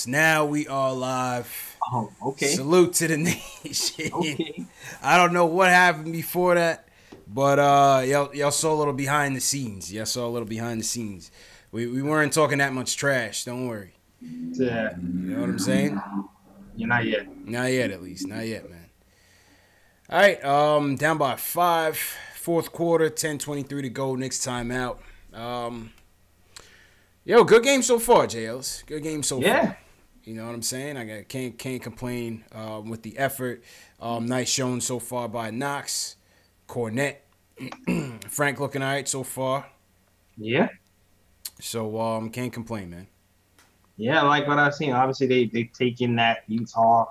Now we are live. Oh, okay. Salute to the nation. Okay. I don't know what happened before that, but y'all saw a little behind the scenes. Y'all saw a little behind the scenes. We weren't talking that much trash. Don't worry. Yeah. You know what I'm saying? You're not yet. Not yet, at least. Not yet, man. All right. Down by 5. Fourth quarter. 10:23 to go. Knicks timeout. Yo, good game so far, JLs. Good game so far. You know what I'm saying? I can't complain with the effort. Nice showing so far by Knox, Cornette, Frank looking all right so far. Yeah. So can't complain, man. Yeah, I like what I've seen. Obviously, they've taken that Utah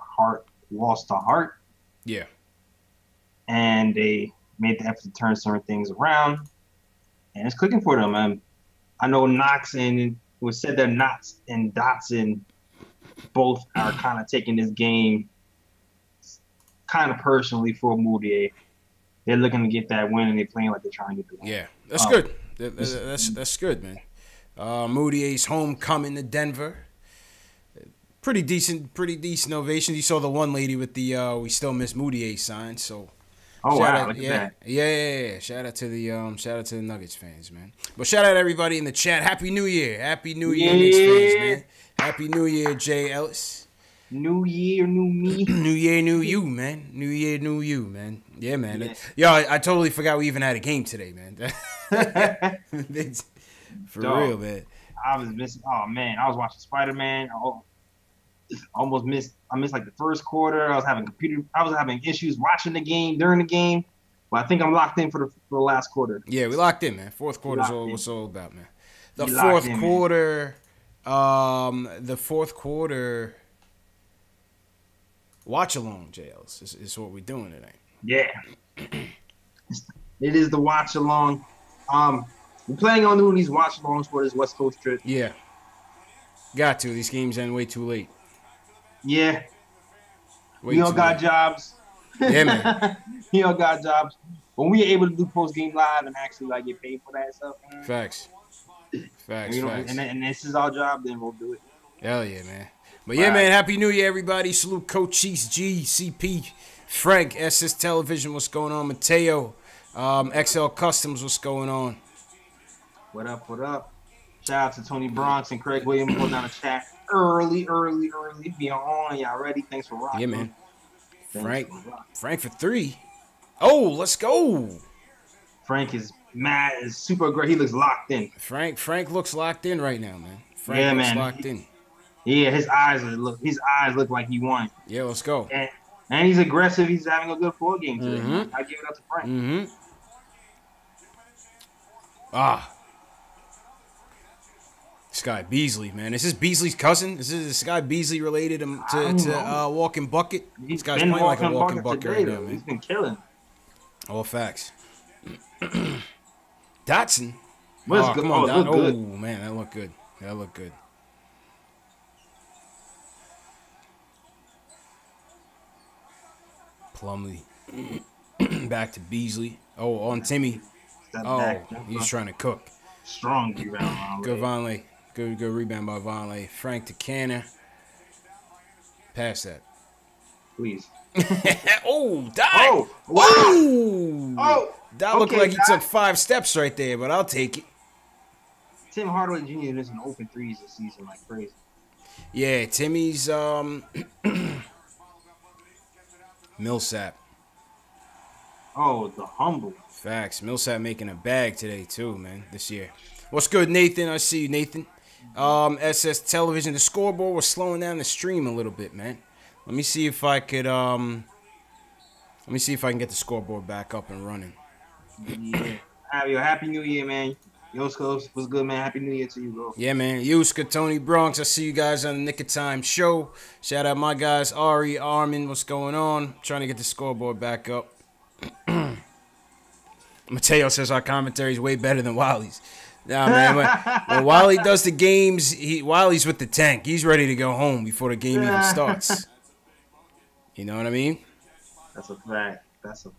loss to heart, Yeah. and they made the effort to turn certain things around, and it's clicking for them. I know Knox and it was said that Knox and Dotson both are kind of taking this game kind of personally for Mudiay. They're looking to get that win, and they're playing like they're trying to do. Yeah, that's good. That's good, man. Mudiay's homecoming to Denver. Pretty decent ovation. You saw the one lady with the "We still miss Mudiay" sign. So. Oh shout wow! out, Look yeah, at that. yeah. Shout out to the Nuggets fans, man. But shout out everybody in the chat. Happy New Year, Knicks fans, man. Happy New Year, Jay Ellis. New year, new me. New year, new you, man. New year, new you, man. Yeah, man. Yo, I totally forgot we even had a game today, man. For real, man. I was missing. Oh man, I was watching Spider-Man. I missed like the first quarter. I was having issues watching the game during the game. But I think I'm locked in for the last quarter. Yeah, we locked in, man. Fourth quarter is what's all about, man. The fourth quarter watch along, JLs, is what we're doing today. Yeah. It is the watch along. We're planning on doing these watch alongs for this West Coast trip. Yeah. Got to. These games end way too late. Yeah. We all got jobs. Yeah, man. We all got jobs. When we are able to do post-game live and actually like get paid for that stuff, man. Facts. And this is our job, then we'll do it. Hell yeah, man. But yeah, man, Happy New Year, everybody. Salute Coach Cheese, G, CP, Frank, SS Television, what's going on? Mateo, XL Customs, what's going on? What up? Shout out to Tony Bronx and Craig Williams going down the chat early. Be on. Y'all ready? Thanks for rocking. Yeah, man. Frank for 3. Oh, let's go. Frank is mad. Is super great. He looks locked in. Frank looks locked in right now, man. Frank looks locked in. Yeah, his eyes look like he won. Yeah, let's go. And he's aggressive. He's having a good 4 game today. Mm-hmm. I give it up to Frank. Mm-hmm. This guy Beasley, man. Is this Beasley's cousin? Is this guy Beasley related to Walking Bucket? This guy's playing like a walking bucket today, right now, man. He's been killing. All facts. Dotson. Come on, Dotson. good. Oh, man, that looked good. Plumlee. Back to Beasley. Oh, on Timmy. He's trying to cook. Strong rebound. Good Vonleh. Good rebound by Vonleh. Frank to Kanter. Pass that. Please. Oh, Doc. Oh, wow. Oh. That looked like he took 5 steps right there, but I'll take it. Tim Hardaway Jr. is missing open threes this season like crazy. Yeah, Timmy's Millsap. Oh, the humble. Facts. Millsap making a bag today too, man, this year. What's good, Nathan? I see you, Nathan. SS Television. The scoreboard was slowing down the stream a little bit, man. Let me see if I could get the scoreboard back up and running. Yeah. Happy New Year, man. Yosko, what's good, man? Happy New Year to you, bro. Yeah, man. Yuska, Tony Bronx. I see you guys on the Nick of Time show. Shout out my guys, Ari, Armin. What's going on? Trying to get the scoreboard back up. Mateo says our commentary is way better than Wiley's. Nah, man. When Wiley does the games, Wiley's with the tank. He's ready to go home before the game even starts. You know what I mean? That's a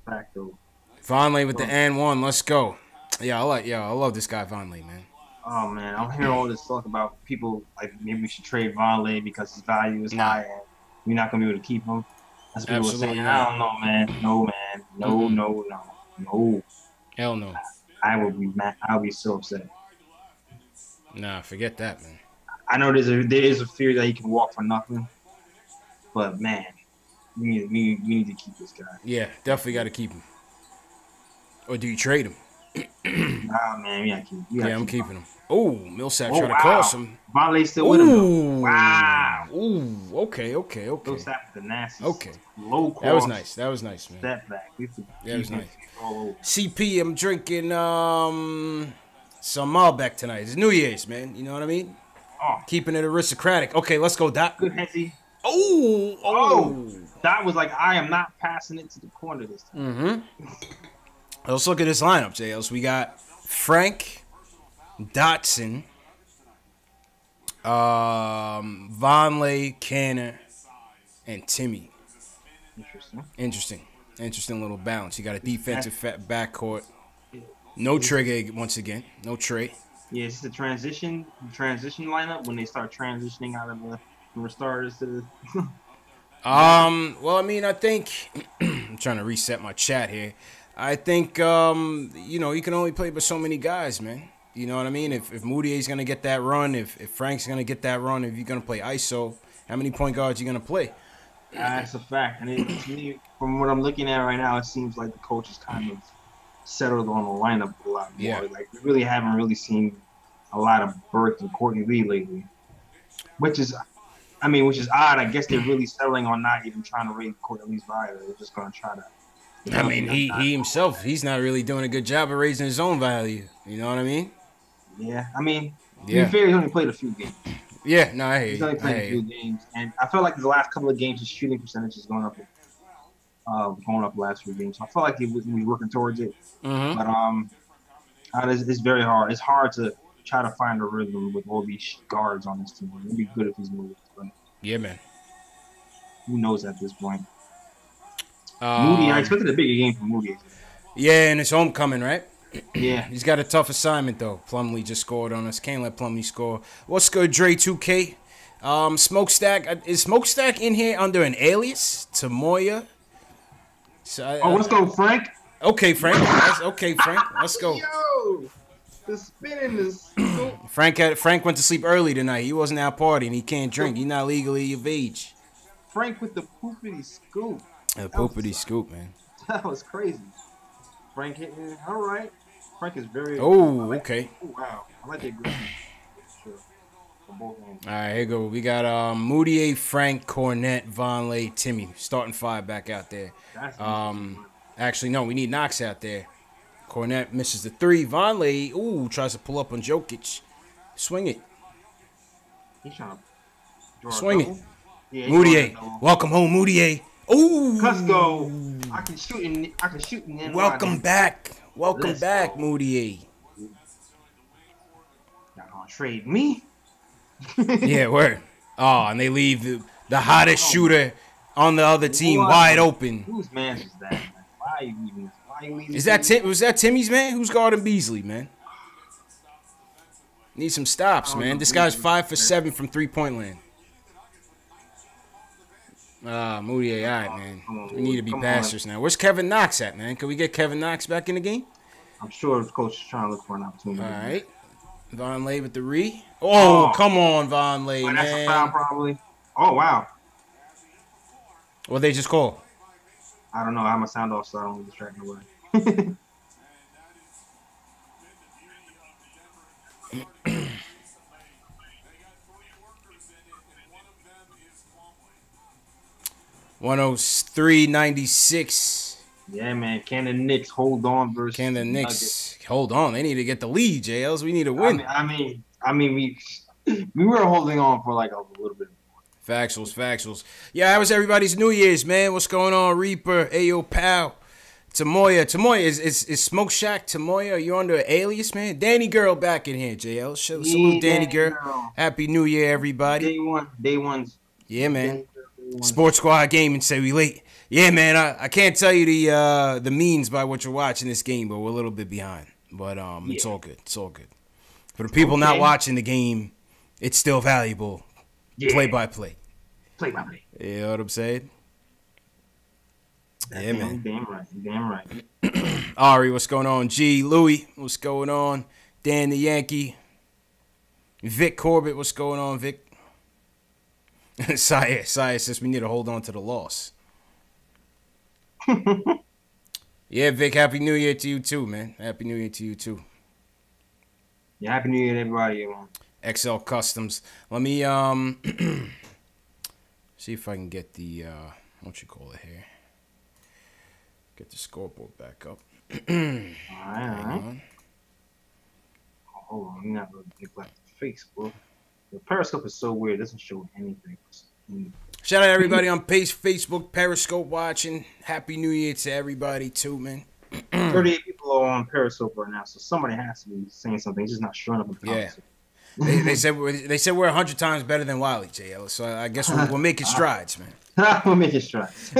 fact, though. Vonleh with the and one. Let's go. Yeah, I love this guy Vonleh, man. Oh man, I'm hearing all this talk about people like maybe we should trade Vonleh because his value is high and we're not gonna be able to keep him. That's what people are saying. I don't know, man. No, man. No, no, no, no. Hell no. I would be mad. I'll be so upset. Nah, forget that, man. I know there is a fear that he can walk for nothing, but man, we need to keep this guy. Yeah, definitely got to keep him. Or do you trade him? Nah, man, we gotta keep him. Yeah, I'm keeping him. Oh, Millsap trying to cross him. Vonleh still with him. Though. Wow. Ooh, okay. Millsap with the nasty. Okay. Low cross. That was nice, man. Step back. That was nice. CP, I'm drinking some Malbec tonight. It's New Year's, man. You know what I mean? Oh. Keeping it aristocratic. Okay, let's go, Doc. Good, Hezzy. Oh. That was like, I am not passing it to the corner this time. Let's look at this lineup, JLs. We got Frank, Dotson, Vonleh, Kanter, and Timmy. Interesting little balance. You got a defensive backcourt. No trigger once again. No Trey. Yeah, it's the transition lineup when they start transitioning out of the starters to the. Well, I mean, I think I'm trying to reset my chat here. I think you know, you can only play with so many guys, man. You know what I mean? If Mudiay's gonna get that run, if Frank's gonna get that run, if you're gonna play ISO, how many point guards you gonna play? That's a fact. And to me, from what I'm looking at right now, it seems like the coach is kind of settled on the lineup a lot more. Yeah. Like we really haven't seen a lot of Burke and Courtney Lee lately, which is odd. I guess they're really settling on not even trying to raise Courtney Lee's value. They're just gonna try to. I mean, he himself, he's not really doing a good job of raising his own value. You know what I mean? Yeah, I mean, to be fair, he only played a few games. Yeah, no, I hear you. He's only played a few games, and I feel like the last couple of games, his shooting percentage is going up the last few games. So I feel like he was working towards it. But it's very hard. It's hard to try to find a rhythm with all these guards on this team. It'd be good if he's moved, but yeah, man. Who knows at this point? Moody, I expected a bigger game from Moody. Yeah, and it's homecoming, right? Yeah. He's got a tough assignment, though. Plumlee just scored on us. Can't let Plumlee score. What's good, Dre 2K? Smokestack. Is Smokestack in here under an alias? Tamoya? So let's go, Frank. Okay, Frank. Let's go. Yo, the spinning is so... Frank went to sleep early tonight. He wasn't out partying. He can't drink. He's not legally of age. Frank with the poopity scoop. The poopity scoop, man. That was crazy. Frank hitting it. All right. Frank is very... okay. Oh, wow. I like that group. Sure. All right, here you go. We got Mudiay, Frank, Cornette, Vonleh, Timmy. Starting five back out there. Actually, no, we need Knox out there. Cornette misses the three. Vonleh, tries to pull up on Jokic. Swing it. He's trying to swing it. Yeah, Mudiay. Welcome home, Mudiay. Ooh. Let's go. I can shoot and then Welcome back, Mudiay. Not gonna trade me. Yeah, word. Oh, and they leave the hottest shooter on the other team wide open. Whose man is that? Man? Why are you leaving? Is that was that Timmy's man? Who's guarding Beasley, man? Need some stops, man. This guy's 5 for 7 from 3-point land. Mudiay, all right, man. We need to be passers now. Where's Kevin Knox at, man? Can we get Kevin Knox back in the game? I'm sure the coach is trying to look for an opportunity. All right. Vonleh with the re. Oh, come on, Vonleh, man. That's a foul, probably. Oh, wow. What they just call? I don't know. I have my sound off, so I don't distract nobody. $103.96. Yeah, man. Can the Knicks hold on versus Can the Knicks hold on? They need to get the lead, JLs. We need to win. I mean, we were holding on for like a little bit. Factuals. Yeah, how was everybody's New Year's, man? What's going on, Reaper? Ayo, pal. Tamoya, is Smoke Shack Tamoya? Are you under an alias, man? Danny Girl back in here, JL. Salute Danny Girl. Happy New Year, everybody. Day one. Yeah, man. Sports Squad Gaming say we late. Yeah, man. I can't tell you the means by what you're watching this game, but we're a little bit behind. But it's all good. It's all good. For the people not watching the game, it's still valuable. Yeah. Play-by-play. Play-by-play. You know what I'm saying? Yeah, man. Damn right. Ari, what's going on? G, Louie, what's going on? Dan the Yankee. Vic Corbett, what's going on, Vic? Saya says we need to hold on to the loss. Yeah, Vic, Happy New Year to you too, man. Happy New Year to you too. Yeah, Happy New Year to everybody, man. XL Customs. Let me see if I can get the what you call it here. Get the scoreboard back up. All right. Hold on, you're not gonna neglect the Facebook. The Periscope is so weird; it doesn't show anything. Shout out to everybody on Facebook, Periscope watching. Happy New Year to everybody too, man. 38 people are on Periscope right now, so somebody has to be saying something. It's just not showing up in the comments. Yeah. they said we're 100 times better than Wiley, J. Ellis. So I guess we're making strides, man. We're making strides.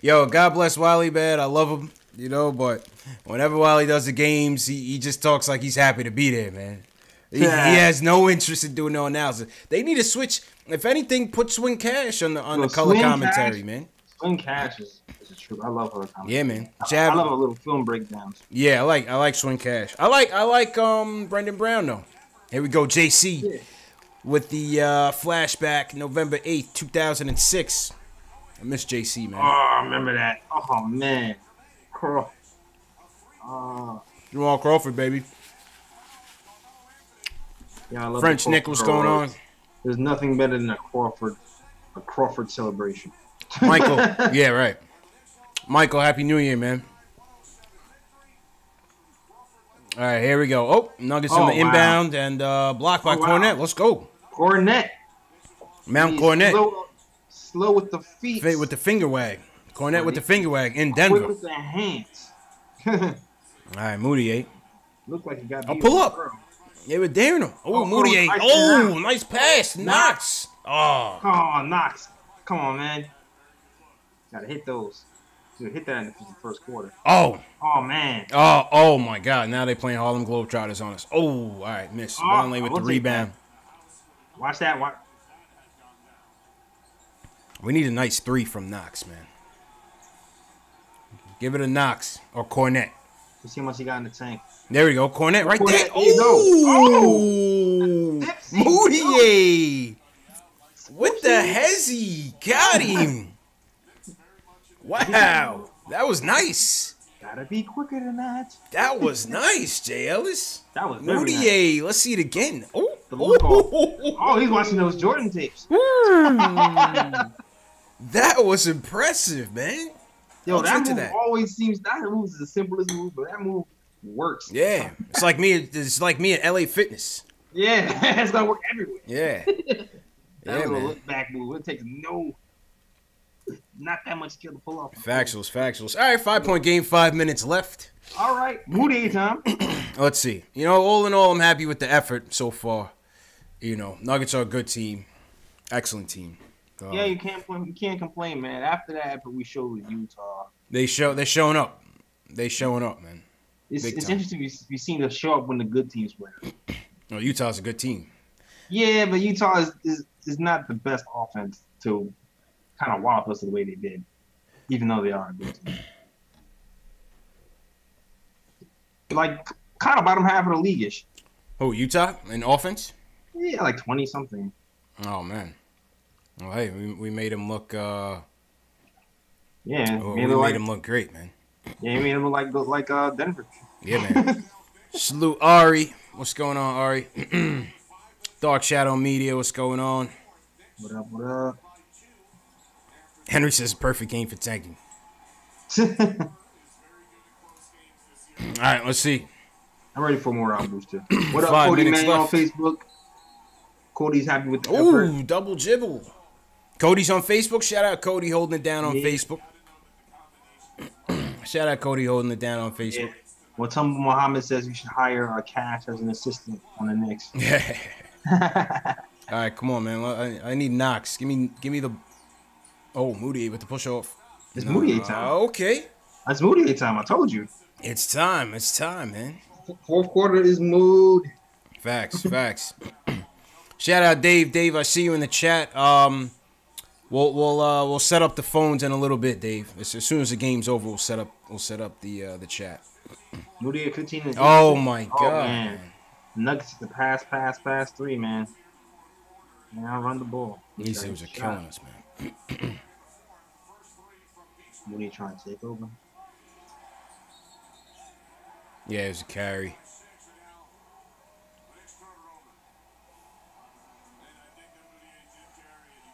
Yo, God bless Wiley, man. I love him, you know. But whenever Wiley does the games, he just talks like he's happy to be there, man. He has no interest in doing no analysis. They need to switch. If anything, put Swing Cash on the color commentary, man. Swing Cash is the truth. I love her commentary. Yeah, man. I love her little film breakdowns. Yeah, I like Swing Cash. I like Brendan Brown though. Here we go, JC with the flashback, November 8th, 2006. I miss JC, man. Oh, I remember that. Oh man, Jamal Crawford, baby. Yeah, I love French Nick, what's going on? There's nothing better than a Crawford celebration. Michael, yeah, right. Michael, Happy New Year, man. All right, here we go. Oh, Nuggets on the inbound and blocked by Cornette. Let's go. Cornette. Mount Cornette. Slow with the feet. With the finger wag. Cornette with the finger wag in Denver. Quick with the hands. All right, Mudiay. Look like he got I'll pull up. Yeah, we're daring him. Oh, Mudiay. Oh, nice pass. Knox. Oh. Oh, Knox. Come on, man. Gotta hit those. Dude, hit that in the first quarter. Oh. Oh, man. Oh my God. Now they're playing Harlem Globetrotters on us. Oh, all right. Miss. Longley with the rebound. Watch that. We need a nice three from Knox, man. Give it a Knox or Cornette. Let's see how much he got in the tank. There we go. Cornette right there. Oh! Mudiay. With the hezzy. Got him. Wow. That was nice. Gotta be quicker than that. That was nice, J. Ellis. That was very Mudiay. nice. Let's see it again. Oh, he's watching those Jordan tapes. That was impressive, man. Yo, that move always seems that move is the simplest move, but that move works. Yeah, it's like me. It's like me at LA Fitness. Yeah, it's gonna work everywhere. Yeah, that little look back move. It takes not that much skill to pull off. Factuals. All right, 5-point game, 5 minutes left. All right, Mudiay time. Let's see. You know, all in all, I'm happy with the effort so far. You know, Nuggets are a good team, excellent team. Yeah, you can't complain, man. After that effort we showed with Utah, they're showing up. They're showing up, man. It's interesting to be seen to show up when the good teams win. No, Utah's a good team. Yeah, but Utah is not the best offense to kind of wallop us the way they did, even though they are a good team. Like kind of bottom half of the league-ish. Oh, Utah in offense? Yeah, like 20-something. Oh man. Well, hey, we made him look. Yeah, we made him look great, man. Yeah, we made him look like Denver. Yeah, man. Salute Ari. What's going on, Ari? Dark Shadow Media. What's going on? What up? Henry says perfect game for tanking. All right, let's see. I'm ready for more round booster. What up, Cody Man on Facebook? Cody's happy with the effort. Ooh, double jibble. Cody's on Facebook. Shout out Cody holding it down on Facebook. Shout out Cody holding it down on Facebook. Yeah. Well, Tumble Muhammad says you should hire Cash as an assistant on the Knicks. Yeah. All right, come on, man. Well, I need Knox. Give me the. Oh, Mudiay with the push off. It's Mudiay time. Okay. It's Mudiay time. I told you. It's time. It's time, man. Fourth quarter is mood. Facts, facts. Shout out Dave. Dave, I see you in the chat. We'll set up the phones in a little bit, Dave. As soon as the game's over, we'll set up the chat. Mudiay at 15 and Oh my oh, God, man. Nuggets the pass 3, man. Now run the ball. These dudes are killing us, man. Mudiay trying to take over. Yeah, it was a carry.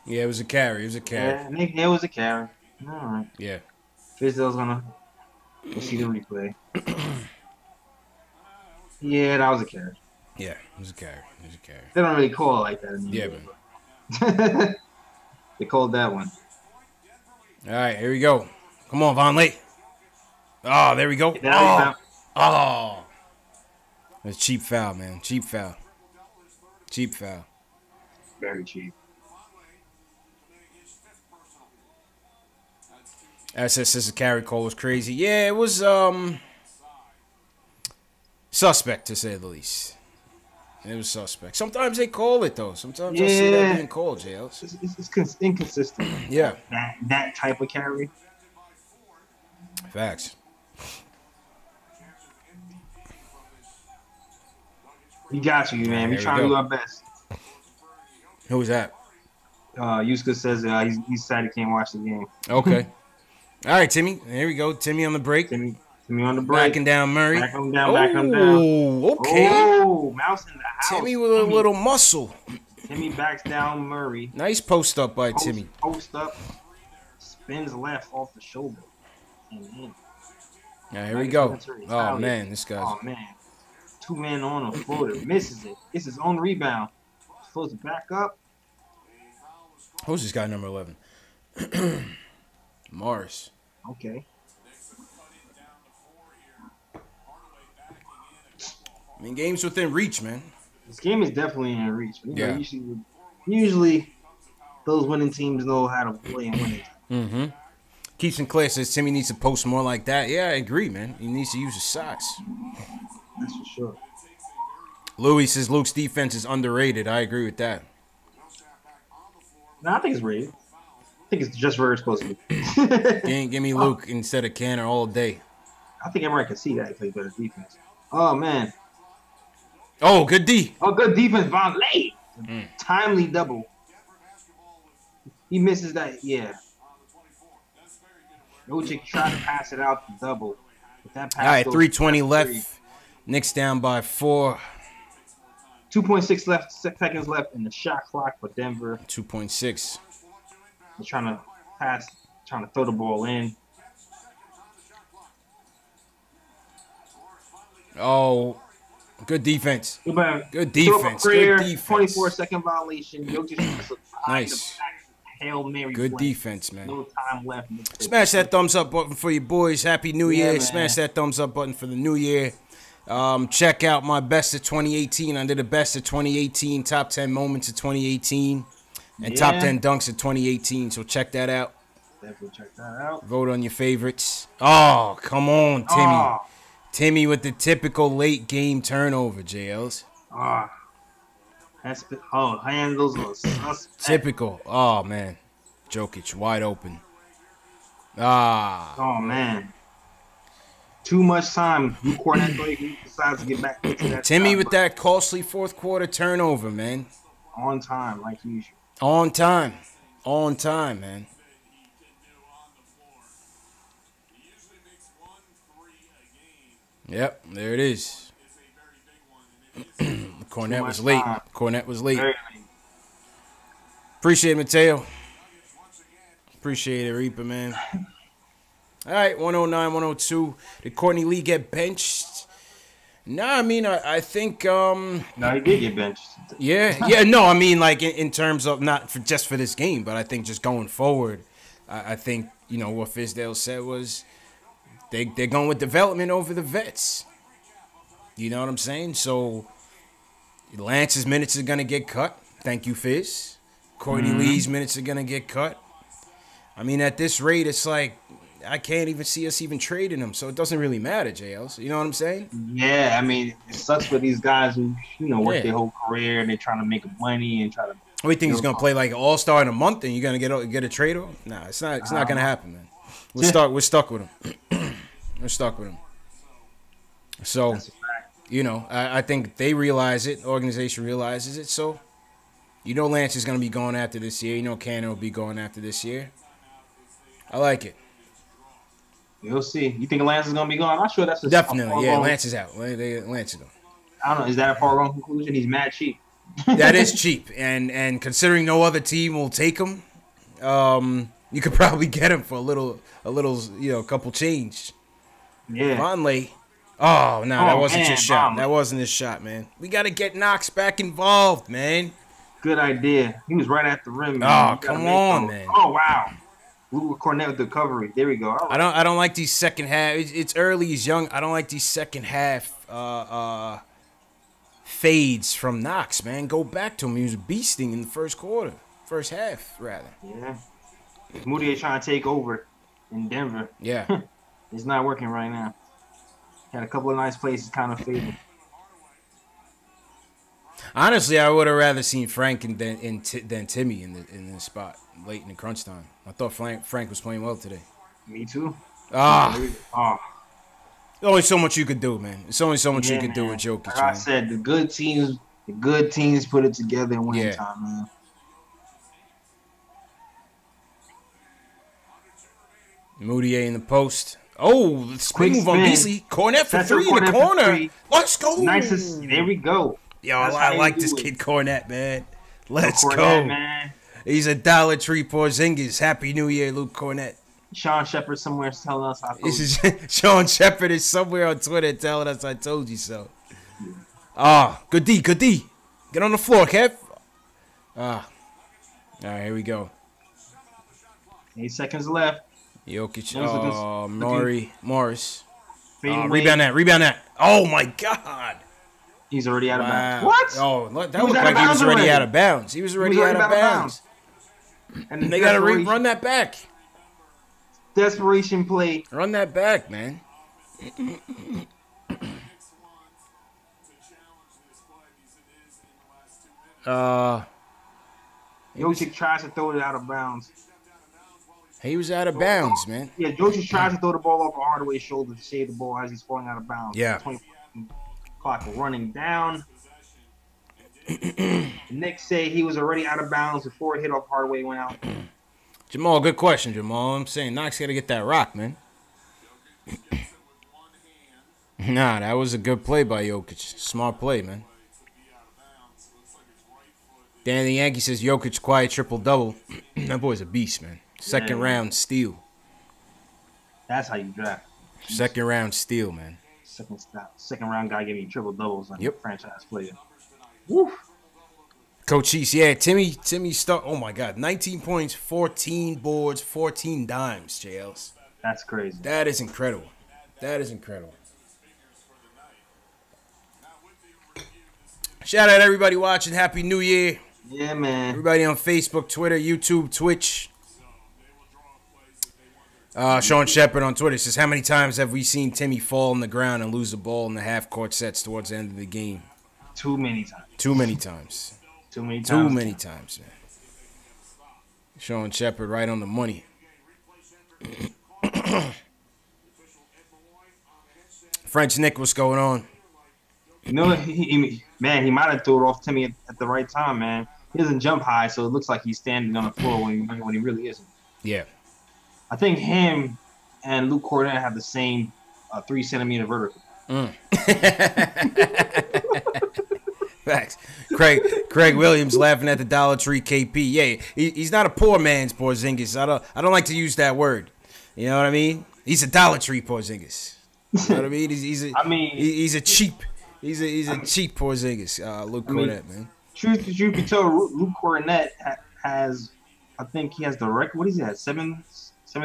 Yeah, it was a carry. It was a carry. Yeah, it was a carry. All right. Yeah. Fizdale's gonna. We'll see the replay. Yeah, that was a carry. Yeah, it was a carry. It was a carry. They don't really call it like that anymore. Yeah, man. They called that one. All right, here we go. Come on, Von Lee. Oh, there we go. Oh. That's cheap foul, man. Cheap foul. Cheap foul. Very cheap. SS's carry call was crazy. Yeah, it was suspect to say the least. It was suspect. Sometimes they call it though. Sometimes I see that being called, JLs. It's inconsistent. Yeah. That type of carry. Facts. We got you, man. We trying to do our best. Who was that? Yuska says he's sad he can't watch the game. Okay. All right, Timmy. Here we go. Timmy on the break. Timmy on the break. Backing down Murray. Back him down, back him down. Okay. Oh, Mouse in the house. Timmy with a little muscle. Timmy backs down Murray. Nice post up by Timmy. Post up. Spins left off the shoulder. And in. All right, here we go. Oh, man. This guy's... Oh, man. 2 men on a floater. Misses it. It's his own rebound. Supposed to back up. Who's this guy, number 11? Morris. Okay. I mean, game's within reach, man. This game is definitely in reach. Yeah. Usually, those winning teams know how to play and win it. Mm-hmm. Keith Sinclair says Timmy needs to post more like that. Yeah, I agree, man. He needs to use his size. That's for sure. Louis says Luke's defense is underrated. I agree with that. No, I think it's rated. I think it's just where it's supposed to be. Give me Luke instead of Kanter all day. I think everyone can see that he plays better defense. Oh, man. Oh, good D. Oh, good defense, Von Lee. Timely double. He misses that, yeah. Nojic tried to pass it out to double. But that pass all right, 3:20 left. 3. Knicks down by 4. 2.6 seconds left in the shot clock for Denver. 2.6. They're trying to pass, trying to throw the ball in. Oh, good defense. Good defense. Good Good defense. 24-second violation. Nice. Hail Mary. Good defense, man. No time left. Smash that thumbs up button for you boys. Happy New Year. Man. Smash that thumbs up button for the new year. Check out my best of 2018. I did the best of 2018, top 10 moments of 2018, and top 10 dunks of 2018. So check that out. Definitely check that out. Vote on your favorites. Oh, come on, Timmy. Oh. Timmy with the typical late game turnover, JLs. Handles are suspect. Typical. Oh, man. Jokic wide open. Oh, man. Too much time. Cornette decides to get back into that. Timmy with that costly fourth quarter turnover, man. On time, like usual. On time. On time, man. Yep, there it is. Cornette was late. Cornette was late. Appreciate it, Mateo. Appreciate it, Reaper, man. All right, 109, 102. Did Courtney Lee get benched? Nah, I mean, I think... No, he did get benched. Yeah, no, I mean, like, in terms of, not for just for this game, but I think just going forward, I think, you know, what Fizdale said was they're going with development over the vets. You know what I'm saying? So, Lance's minutes are going to get cut. Thank you, Fizz. Courtney Lee's minutes are going to get cut. I mean, at this rate, it's like, I can't even see us even trading him. So it doesn't really matter, JL. You know what I'm saying? Yeah, I mean, it sucks for these guys who work Yeah. their whole career and they're trying to make money and try to. We think he's gonna play like an all-star in a month, and you're gonna get a trade off? Nah, it's not. It's not gonna happen, man. We're stuck. We're stuck with him. We're stuck with him. So, I think they realize it. The organization realizes it. So, Lance is gonna be going after this year. Kanter will be going after this year. I like it. You'll see. You think Lance is gonna be gone? I'm not sure that's definitely. Yeah, Lance is out. Lance is gone. I don't know. Is that a foregone conclusion? He's mad cheap. That is cheap, and considering no other team will take him, you could probably get him for a little, couple change. Yeah. Vonleh. Oh no, that wasn't his shot. That wasn't his shot, man. We gotta get Knox back involved, man. Good idea. He was right at the rim. Man. Oh, come on, man. Oh wow. Luke Cornett with the recovery. There we go. Right. I don't like these second half. It's early. He's young. I don't like these second half fades from Knox, man. Go back to him. He was beasting in the first half, rather. Yeah. Mudiay trying to take over in Denver. Yeah. It's not working right now. Had a couple of nice plays, kind of faded. Honestly, I would have rather seen Frank than Timmy in this spot late in the crunch time. I thought Frank was playing well today. Me too. There's only so much you could do, man. There's only so much you could do with Jokic. Like I said, the good teams put it together in winning time, man. Mudiay in the post. Oh, quick move on Beasley. Cornett for three in the corner. Let's go. Nicest. There we go. Yo, I like this kid Cornett, man. Let's Cornett, go. Man. He's a Dollar Tree Porzingis. Happy New Year, Luke Cornett. Sean Shepard somewhere is telling us I told you. Sean Shepard is somewhere on Twitter telling us I told you so. Good D. Get on the floor, Kev. All right, here we go. 8 seconds left. Jokic. Morris. Rebound that. Oh, my God. He's already out of bounds. What? Oh, that looked like he was already out of bounds. He was already out of bounds. And they got to run that back. Desperation play. Run that back, man. Jokic tries to throw it out of bounds. He was out of bounds, man. Yeah, Jokic tries to throw the ball off Hardaway's shoulder to save the ball as he's falling out of bounds. Yeah. 20 clock running down. The Knicks say he was already out of bounds before it hit off Hardaway went out. Jamal, good question, Jamal. I'm saying Knox got to get that rock, man. Nah, that was a good play by Jokic. Smart play, man. Danny Yankee says Jokic quiet triple-double. That boy's a beast, man. Second round steal. That's how you draft. Second round steal, man. Second round guy giving you triple doubles on franchise player. Woo. Coach Cheese, Timmy stuck. Oh my God, 19 points, 14 boards, 14 dimes. JLs. That's crazy. That is incredible. Shout out everybody watching. Happy New Year. Yeah, man. Everybody on Facebook, Twitter, YouTube, Twitch. Sean Shepard on Twitter says, how many times have we seen Timmy fall on the ground and lose the ball in the half-court sets towards the end of the game? Too many times. Too many times, man. Sean Shepard right on the money. French Nick, what's going on? He might have threw it off Timmy at the right time, man. He doesn't jump high, so it looks like he's standing on the floor when he really isn't. Yeah. I think him and Luke Cornett have the same 3-centimeter vertical. Facts. Craig Williams laughing at the Dollar Tree KP. Yeah, he's not a poor man's Porzingis. I don't like to use that word. You know what I mean? He's a Dollar Tree Porzingis. You know what I mean? He's a cheap Porzingis. Luke Cornett, man. Truth be told, Luke Cornett has, I think he has the record. What does he have? Seven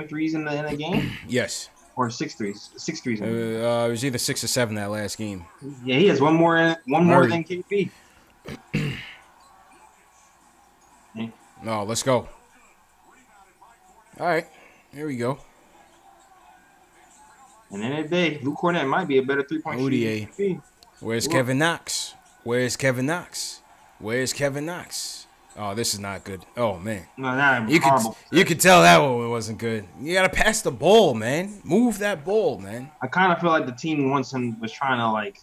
threes in the game? Yes. Or 6 threes. 6 threes. It was either 6 or 7 that last game. Yeah, he has one more than KP. No, let's go. All right, here we go. And then the day, Luke Cornett might be a better three-point shooter. Mudiay. Where's Kevin Knox? Where's Kevin Knox? Where's Kevin Knox? Oh, this is not good. Oh, man. No, that you could tell that one wasn't good. You got to pass the ball, man. Move that ball, man. I kind of feel like the team was trying to, like,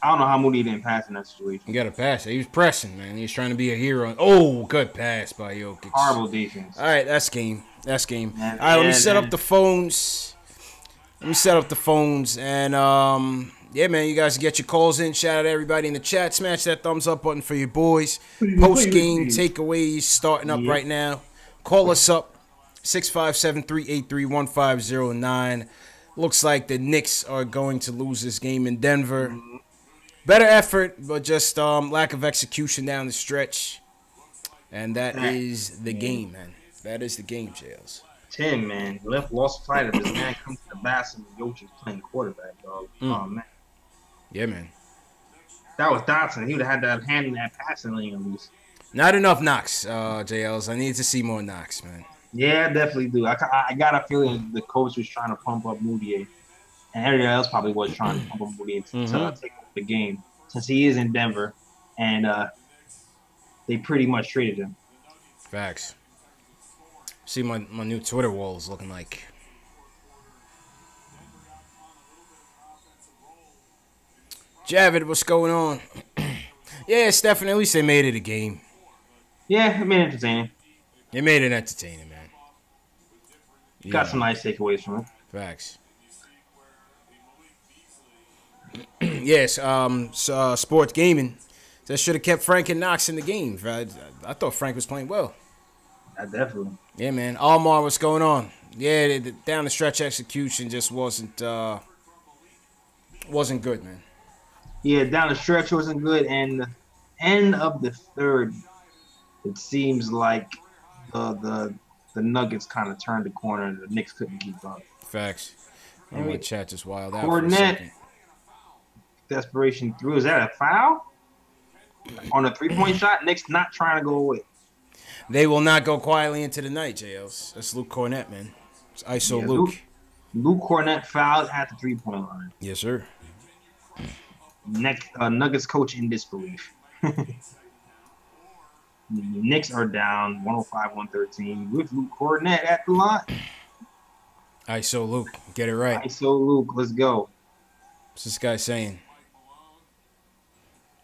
I don't know how Moody didn't pass in that situation. You got to pass it. He was pressing, man. He was trying to be a hero. Oh, good pass by Jokic. Horrible defense. All right, that's game. That's game. All right, let me set up the phones. And, yeah, man, you guys get your calls in. Shout out to everybody in the chat. Smash that thumbs up button for your boys. Post-game takeaways starting up right now. Call us up, 657-383-1509. Looks like the Knicks are going to lose this game in Denver. Better effort, but just lack of execution down the stretch. And that is the game, man. That is the game, Jails. Tim, man. Lost sight of his man comes to the basket and Jokic playing quarterback, dog. Oh, man. Yeah, man. That was Dotson. He would have had that hand in that passing lane at least. Not enough Knox, JLs. I need to see more Knox, man. Yeah, I definitely do. I got a feeling the coach was trying to pump up Mudiay. And everybody else probably was trying to pump up Mudiay to take over the game. Since he is in Denver. And they pretty much traded him. Facts. See my new Twitter wall is looking like. Javid, what's going on? Yeah, Stephen, at least they made it a game. Yeah, it made it entertaining. They made it entertaining, man. Got some nice takeaways from it. Facts. Yes, sports gaming. That should have kept Frank and Knox in the game. I thought Frank was playing well. Definitely. Yeah, man. Almar, what's going on? Yeah, down the stretch execution just wasn't good, man. Yeah, down the stretch wasn't good, and the end of the third, it seems like the Nuggets kind of turned the corner, and the Knicks couldn't keep up. Facts. My chat just wild out. Cornett, desperation through. Is that a foul? On a 3-point shot, Knicks not trying to go away. They will not go quietly into the night, JLs. That's Luke Cornett, man. It's ISO Luke. Luke Cornett fouled at the 3-point line. Yes, sir. Nuggets coach in disbelief. Knicks are down 105-113 with Luke Cornett at the line. ISO Luke. Get it right. ISO Luke. Let's go. What's this guy saying?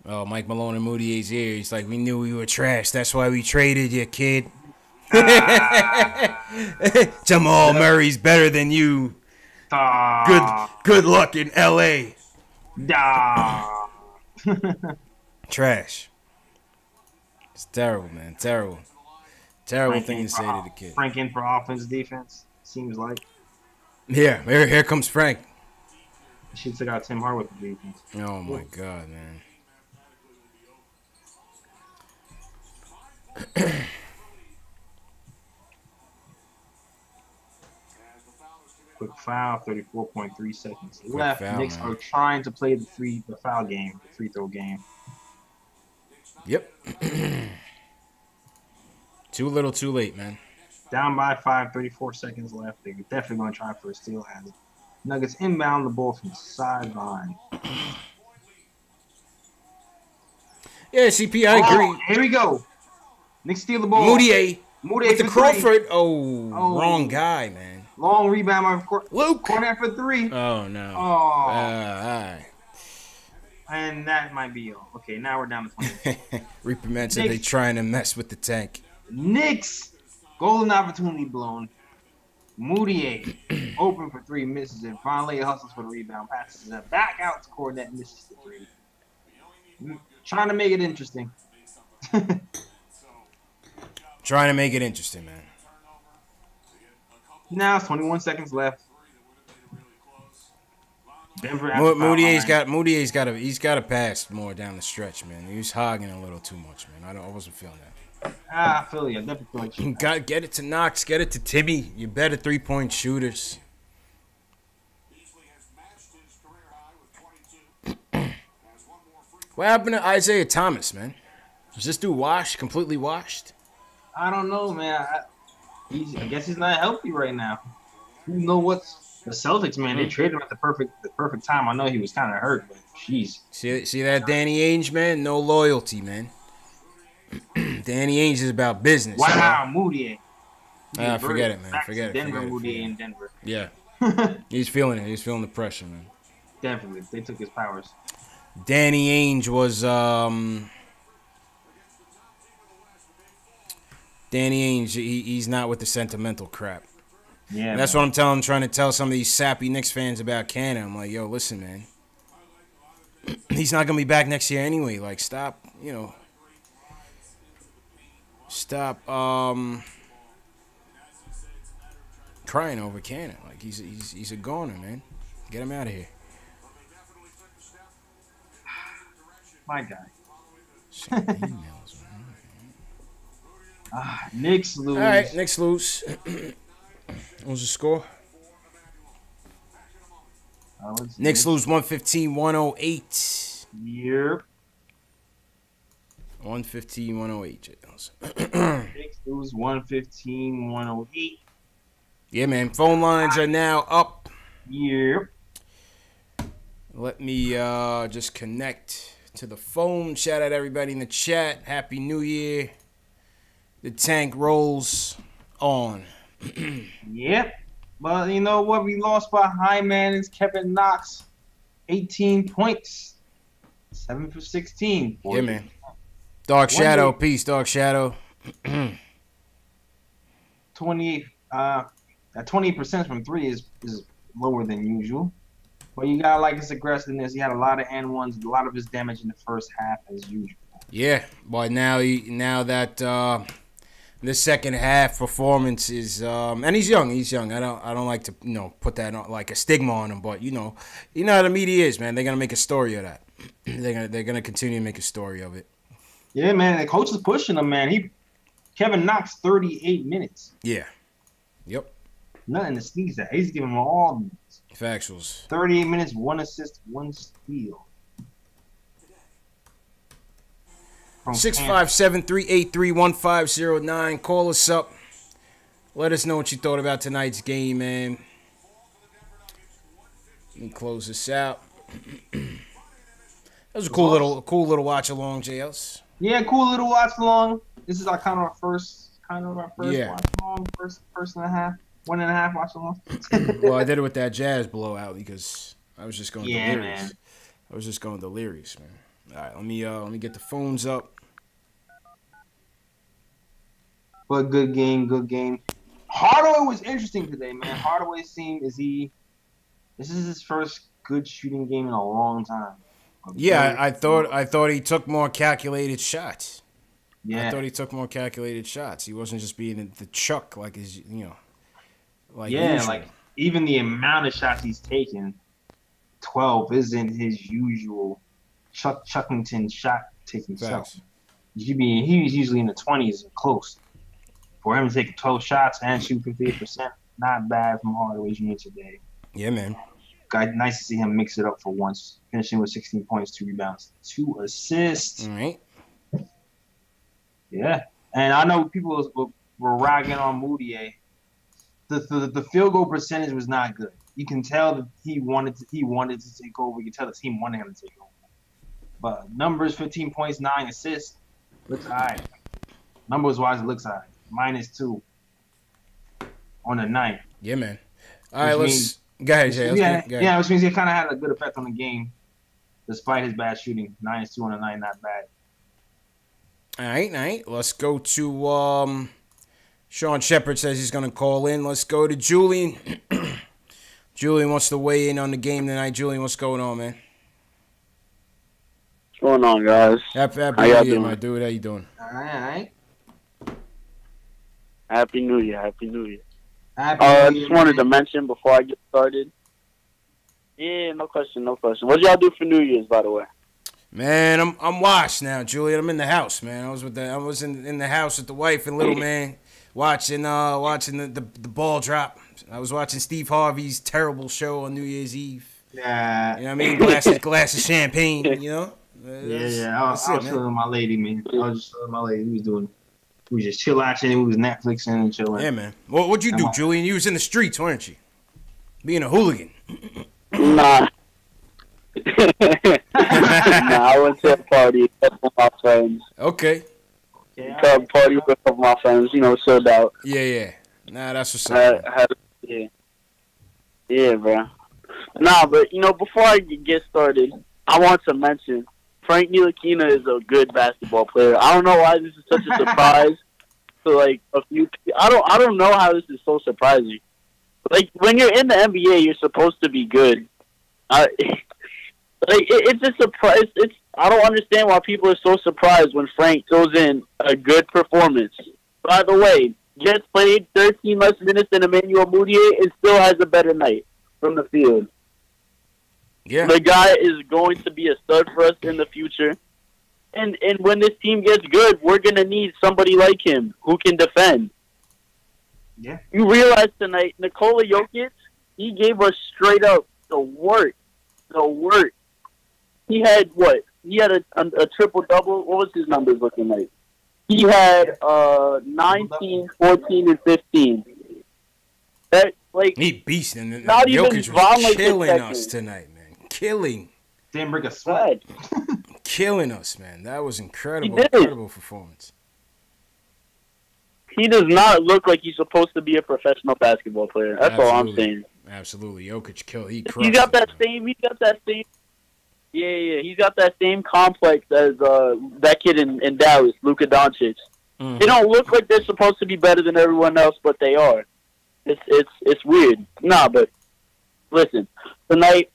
Oh, Mike Malone and Mudiay's ear. He's like, we knew we were trash. That's why we traded you, kid. Jamal Murray's better than you. Good luck in L.A. Trash. It's terrible, man. Terrible. Terrible thing to say to the kid. Frank in for offense, defense, seems like. Yeah, here comes Frank. She took out Tim Hardaway for defense. Oh, my God, man. Quick foul, 34.3 seconds left. Knicks are trying to play the free throw game. Yep. Too little, too late, man. Down by 5, 34 seconds left. They're definitely going to try for a steal as Nuggets inbound the ball from the sideline. Yeah, CP, I agree. Here we go. Knicks steal the ball. Mudiay with the Crawford. Oh, wrong guy, man. Long rebound by Luke. Cornett for 3. Oh, no. Oh. All right. And that might be all. Okay, now we're down to 20. Reaper Man said they trying to mess with the tank. Knicks. Golden opportunity blown. Mudiay open for 3, misses it. Finally hustles for the rebound. Passes it back out to Cornett, misses the 3. Trying to make it interesting. Trying to make it interesting, man. Now it's 21 seconds left. Denver. Mudiay's got to pass more down the stretch, man. He was hogging a little too much, man. I wasn't feeling that. I feel you. I definitely feel like you. Got to get it to Knox, get it to Timmy. You're better 3-point shooters. What happened to Isaiah Thomas, man? Was this dude washed, completely washed? I don't know, man. I guess he's not healthy right now. Who know what's the Celtics, man? They traded him at the perfect time. I know he was kind of hurt, but jeez. See that Danny Ainge, man? No loyalty, man. Danny Ainge is about business. Wow, Mudiay. Forget it, man. Forget it. Denver, Mudiay in Denver. Yeah. He's feeling it. He's feeling the pressure, man. Definitely. They took his powers. Danny Ainge was Danny Ainge, he's not with the sentimental crap. Yeah, and that's what I'm trying to tell some of these sappy Knicks fans about Kanter. I'm like, yo, listen, man. He's not gonna be back next year anyway. Like, stop, stop crying over Kanter. Like, he's a goner, man. Get him out of here. My guy. Emails, Knicks lose. All right, Knicks lose. What was the score? Knicks lose 115-108. Yep. 115-108. Knicks lose 115-108. Yeah, man. Phone lines are now up. Yep. Let me just connect to the phone. Shout out everybody in the chat. Happy New Year. The tank rolls on. Yep. But you know what? We lost by high man is Kevin Knox. 18 points. 7 for 16. 40. Yeah, man. Dark Shadow. Peace, Dark Shadow. 28. That 28% from 3 is lower than usual. But you got to like his aggressiveness. He had a lot of N1s, a lot of his damage in the first half as usual. Yeah, but now that the second half performance is and he's young. I don't like to put that on, like a stigma on him, but you know how the media is, man. They're gonna make a story of that. They're gonna continue to make a story of it. Yeah, man. The coach is pushing him, man. Kevin Knox 38 minutes. Yeah. Yep. Nothing to sneeze at. He's giving him all minutes. Factuals. 38 minutes, 1 assist, 1 steal. 657-383-1509. Call us up. Let us know what you thought about tonight's game, man. Let me close this out. That was a cool little watch along, JLs. Yeah, cool little watch along. This is our first watch along, first and a half, 1.5 watch along. Well, I did it with that Jazz blowout because I was just going delirious. Man. I was just going delirious, man. All right, let me get the phones up. But good game. Hardaway was interesting today, man. Hardaway seemed this is his first good shooting game in a long time. Yeah, I thought he took more calculated shots. Yeah, I thought he took more calculated shots. He wasn't just being the chuck like his, like usual. Like even the amount of shots he's taken, 12 isn't his usual Chuckington shot taking self. He's usually in the 20s or close. For him to take 12 shots and shoot 58%, not bad from Hardaway Jr. today. Yeah, man. Nice to see him mix it up for once, finishing with 16 points, 2 rebounds, 2 assists. All right. Yeah, and I know people were ragging on Mudiay. The field goal percentage was not good. You can tell that he wanted to take over. You can tell the team wanted him to take over. But numbers, 15 points, 9 assists, looks all right. Numbers wise, it looks all right. -2 on the night. Yeah, man. All right, let's go ahead, Jay. Yeah, which means he kind of had a good effect on the game, despite his bad shooting. -2 on the night, not bad. All right. Let's go to Sean Shepard says he's gonna call in. Let's go to Julian. Julian wants to weigh in on the game tonight. Julian, what's going on, man? What's going on, guys? Happy New Year, my dude. How you doing? All right. Happy New Year. Happy New Year. I just wanted to mention before I get started. Yeah, no question. What y'all do for New Year's, by the way? Man, I'm washed now, Julian. I'm in the house, man. I was in the house with the wife and little man, watching the ball drop. I was watching Steve Harvey's terrible show on New Year's Eve. Yeah. You know what I mean? Glass of champagne, you know? Yeah. I was chilling with my lady, man. I was just chilling with my lady. He was doing We just chillaxing. We was Netflixing and chilling. Yeah, man. What'd you do, Julian? You was in the streets, weren't you? Being a hooligan. Nah. I went to a party with my friends. Okay. Party with my friends, chilled out. Yeah. Nah, that's what's up. Yeah, bro. Nah, but, before I get started, I want to mention Frank Ntilikina is a good basketball player. I don't know why this is such a surprise to, like, a few people. I don't know how this is so surprising. Like, when you're in the NBA, you're supposed to be good. It's a surprise. I don't understand why people are so surprised when Frank throws in a good performance. By the way, gets played 13 less minutes than Emmanuel Mudiay and still has a better night from the field. Yeah. The guy is going to be a stud for us in the future. And when this team gets good, we're going to need somebody like him who can defend. Yeah. You realize tonight, Nikola Jokic, he gave us straight up the work. The work. He had what? He had a triple-double. What was his numbers looking like? He had 19, 14, and 15. That, like, he beast, and not Jokic even was killing us tonight, man. Killing. Didn't break a sweat. Killing us, man. That was incredible performance. He does not look like he's supposed to be a professional basketball player. That's all I'm saying. Absolutely. Jokic killed. He got that same. Yeah. He's got that same complex as that kid in Dallas, Luka Doncic. They don't look like they're supposed to be better than everyone else, but they are. It's weird. Nah, but listen, tonight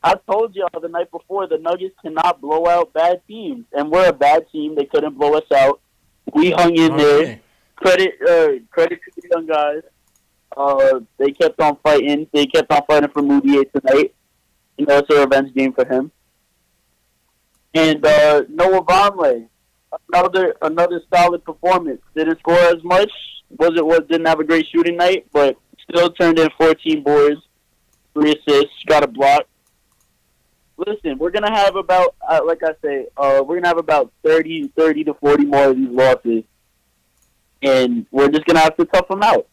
I told y'all the night before the Nuggets cannot blow out bad teams, and we're a bad team. They couldn't blow us out. We hung in there. Credit to the young guys. They kept on fighting. They kept on fighting for Mudiay tonight. It's a revenge game for him. And Noah Vonleh, another solid performance. Didn't score as much. Didn't have a great shooting night, but still turned in 14 boards, 3 assists, got a block. Listen, we're gonna have about, like I say, we're gonna have about 30 to 40 more of these losses, and we're just gonna have to tough them out.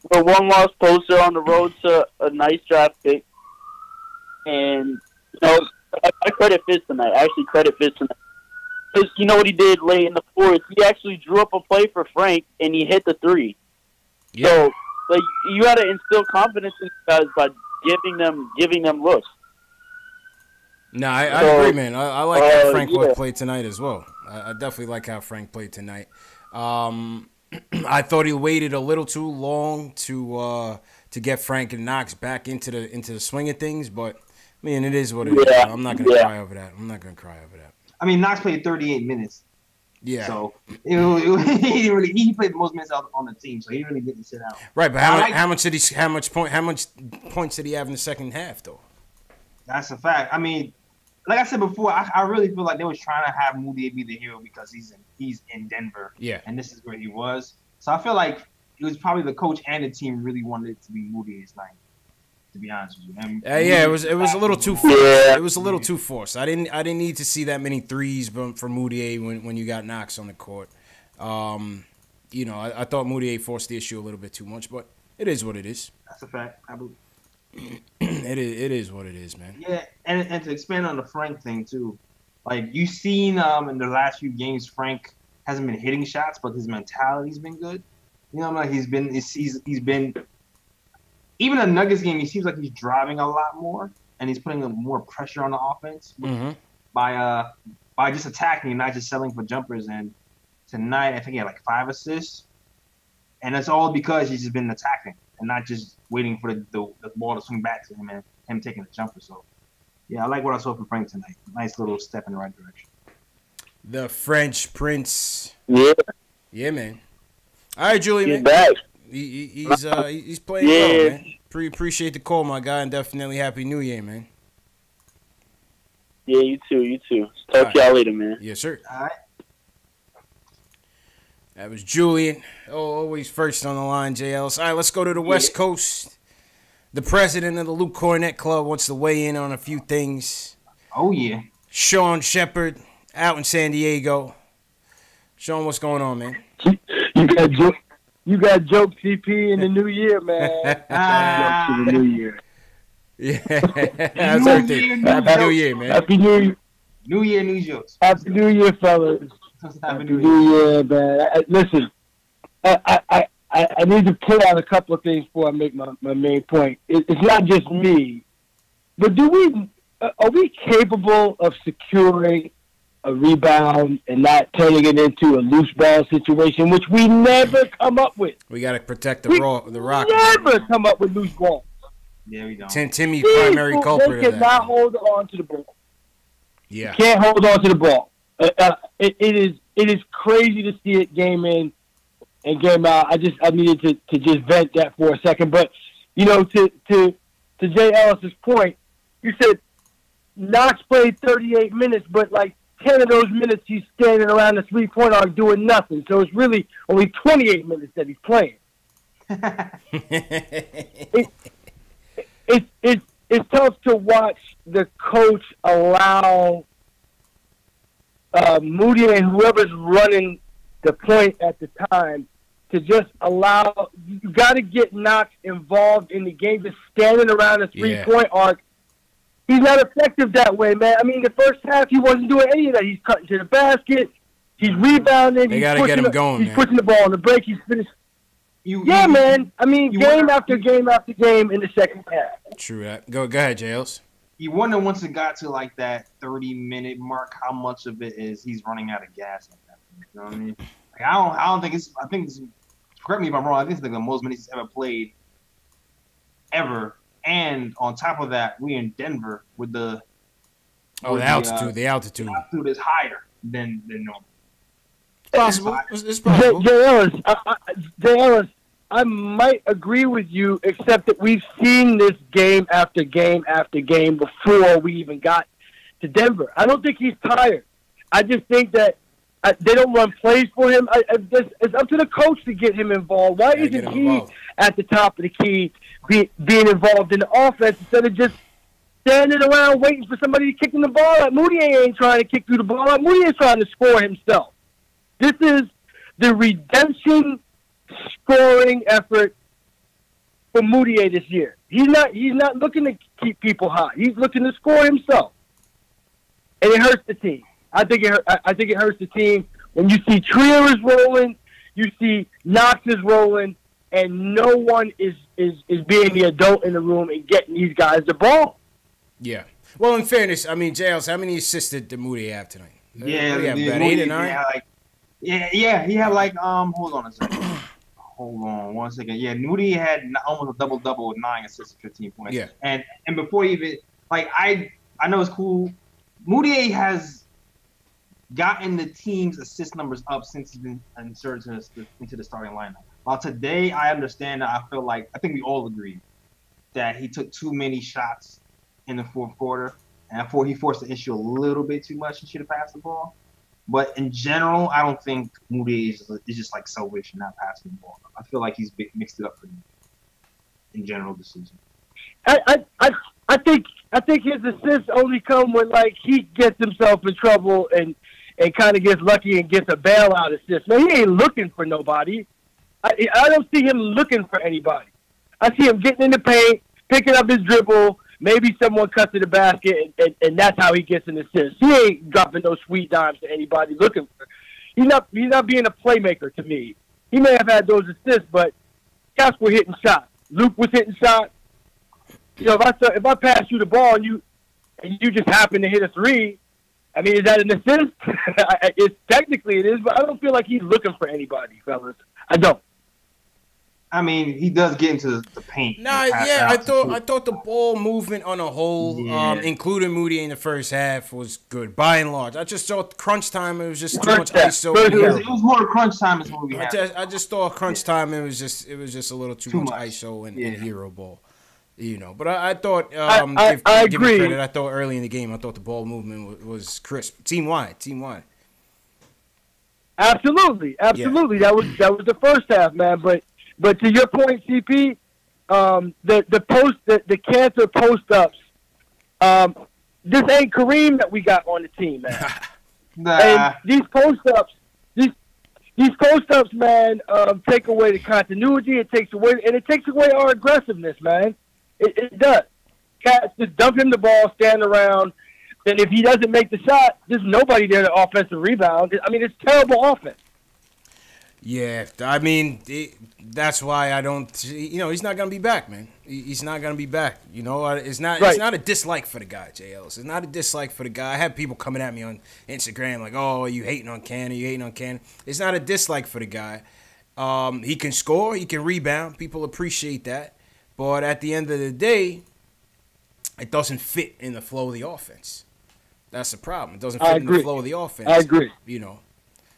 We're one loss closer on the road to a nice draft pick. And, I credit Fitz tonight. I actually credit Fitz tonight. Because you know what he did late in the fourth? He actually drew up a play for Frank, and he hit the 3. Yeah. So, like, you got to instill confidence in these guys by giving them looks. No, I agree, man. I like how Frank played tonight as well. I definitely like how Frank played tonight. I thought he waited a little too long to get Frank and Knox back into the swing of things, but I mean, it is what it is. I'm not gonna cry over that. I mean, Knox played 38 minutes. Yeah. So he played the most minutes on the team, so he really didn't sit out. Right, but how much points did he have in the second half though? That's a fact. I mean, like I said before, I really feel like they was trying to have Mudiay be the hero because he's in Denver. Yeah. And this is where he was. So I feel like it was probably the coach and the team really wanted it to be Mudiay's night. To be honest with you. Yeah, it was a little too forced. Yeah. It was a little too forced. I didn't need to see that many threes from Mudiay when you got Knox on the court. I thought Mudiay forced the issue a little bit too much, but it is what it is. That's a fact. I believe. It is what it is, man. Yeah, and to expand on the Frank thing too, like you've seen in the last few games, Frank hasn't been hitting shots, but his mentality's been good. Like he's been even in the Nuggets game, he seems like he's driving a lot more, and he's putting more pressure on the offense by just attacking and not just settling for jumpers. And tonight, I think he had like 5 assists, and that's all because he's just been attacking and not just waiting for the ball to swing back to him and him taking the jumper. So, yeah, I like what I saw from Frank tonight. Nice little step in the right direction. The French Prince. Yeah. Yeah, man. All right, Julian. He's back. He's playing well, man. Appreciate the call, my guy, and definitely Happy New Year, man. Yeah, you too. Talk to y'all later, man. Yes, sir. All right. That was Julian. Always first on the line, JL. All right, let's go to the West Coast. The president of the Luke Cornett Club wants to weigh in on a few things. Oh, yeah. Sean Shepard out in San Diego. Sean, what's going on, man? You got joke CP in the new year, man. Jokes in the new year. Yeah. Happy New Year, man. Happy New Year. New Year, new jokes. Happy New Year, fellas. Happy New Year, man. Listen, I need to pull out a couple of things before I make my main point. It's not just me, but are we capable of securing a rebound and not turning it into a loose ball situation, which we never come up with? We got to protect the rock. Never come up with loose balls. Yeah, we don't. Timmy, primary culprit. They cannot hold on to the ball. Yeah, can't hold on to the ball. It is crazy to see it game in and game out. I needed to just vent that for a second. But to Jay Ellis's point, you said Knox played 38 minutes, but like 10 of those minutes he's standing around the 3-point arc doing nothing. So it's really only 28 minutes that he's playing. It's tough to watch the coach allow Mudiay and whoever's running the point at the time to just allow. You got to get Knox involved in the game, just standing around the 3-point arc. He's not effective that way, man. I mean, the first half he wasn't doing any of that. He's cutting to the basket. He's rebounding. They got to get him going, He's pushing the ball on the break. He's finished. Man. I mean, game after game after game in the second half. True. Go ahead, Jails. You wonder once it got to like that 30-minute mark, how much of it is he's running out of gas like that. You know what I mean? Like, I don't think it's. I think it's. Correct me if I'm wrong. I think it's like the most minutes he's ever played ever. And on top of that, we in Denver with the altitude. The altitude is higher than normal. Possible. It's possible. Jay Ellis, I might agree with you, except that we've seen this game after game after game before we even got to Denver. I don't think he's tired. I just think that they don't run plays for him. It's up to the coach to get him involved. Why isn't he at the top of the key being involved in the offense instead of just standing around waiting for somebody to kick him the ball? Like Mudiay ain't trying to kick through the ball. Like Mudiay is trying to score himself. This is the redemption scoring effort for Mudiay this year. He's not looking to keep people hot. He's looking to score himself, and it hurts the team. I think it hurts the team when you see Trier is rolling, you see Knox is rolling, and no one is being the adult in the room and getting these guys the ball. Yeah. Well, in fairness, I mean, Jails, how many assists did Mudiay have tonight? Yeah, about 8 or 9. Yeah, he had like hold on a second. Hold on 1 second. Yeah, Mudiay had almost a double-double with 9 assists and 15 points. Yeah. And before even I know it's cool. Mudiay has gotten the team's assist numbers up since he's been inserted into the starting lineup. While today I understand that I think we all agree that he took too many shots in the fourth quarter, and he forced the issue a little bit too much. He should have passed the ball. But in general, I don't think Mudiay is just like selfish and not passing the ball. I feel like he's mixed it up for me in general this season. I think his assists only come when like he gets himself in trouble and kind of gets lucky and gets a bailout assist. Man, he ain't looking for nobody. I don't see him looking for anybody. I see him getting in the paint, picking up his dribble. Maybe someone cuts to the basket, and that's how he gets an assist. He ain't dropping no sweet dimes to anybody looking for. He's not being a playmaker to me. He may have had those assists, but guys were hitting shots. Luke was hitting shots. If I pass you the ball and you just happen to hit a three, I mean, is that an assist? It's technically it is, but I don't feel like he's looking for anybody, fellas. I don't. I mean, he does get into the paint. I thought the ball movement on a whole, including Mudiay in the first half, was good by and large. I just thought crunch time, it was just too much ISO. It was more crunch time is what we had. I just thought crunch time, it was just a little too much ISO and hero ball. But I thought, I agree. Give credit, I thought early in the game, I thought the ball movement was crisp, team wide. Absolutely. Yeah. That was the first half, man. But to your point, CP, the Kanter post ups, this ain't Kareem that we got on the team, man. Nah. And these post ups, these post-ups, man, take away the continuity. It takes away our aggressiveness, man. It does. Cats just dump him the ball, stand around. Then if he doesn't make the shot, there's nobody there to offensive rebound. I mean, it's terrible offense. Yeah, I mean, that's why I don't. He's not gonna be back, man. He's not gonna be back. It's not. Right. It's not a dislike for the guy, JL. It's not a dislike for the guy. I have people coming at me on Instagram like, "Oh, you hating on Kanter? You hating on Kanter?" It's not a dislike for the guy. He can score. He can rebound. People appreciate that. But at the end of the day, it doesn't fit in the flow of the offense. That's the problem. It doesn't fit in the flow of the offense. I agree.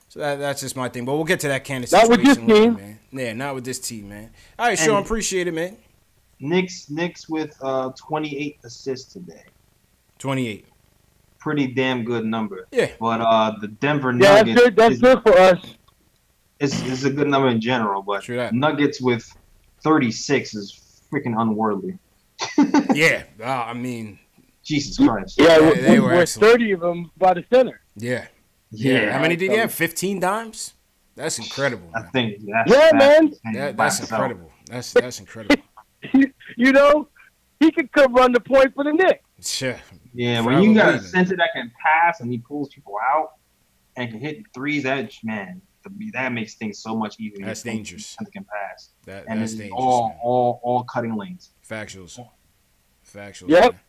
So that's just my thing. But we'll get to that kind of situation. Not with this team. man. Yeah, not with this team, man. All right, Sean, appreciate it, man. Knicks with 28 assists today. 28. Pretty damn good number. Yeah. But the Denver Nuggets. Yeah, that's good for us. It's a good number in general, but Nuggets with 36 is freaking unworldly. Yeah, I mean, Jesus Christ. Yeah, they were excellent. 30 of them by the center. Yeah. How many did he have? 15 dimes? That's incredible. Man. I think. Man. That's incredible. That's incredible. He could come run the point for the Knicks. Sure. Yeah, when you got a center that can pass and he pulls people out and can hit threes, that makes things so much easier. That's dangerous. Center can pass. That's dangerous. All cutting lanes. Factuals. Yep. Man.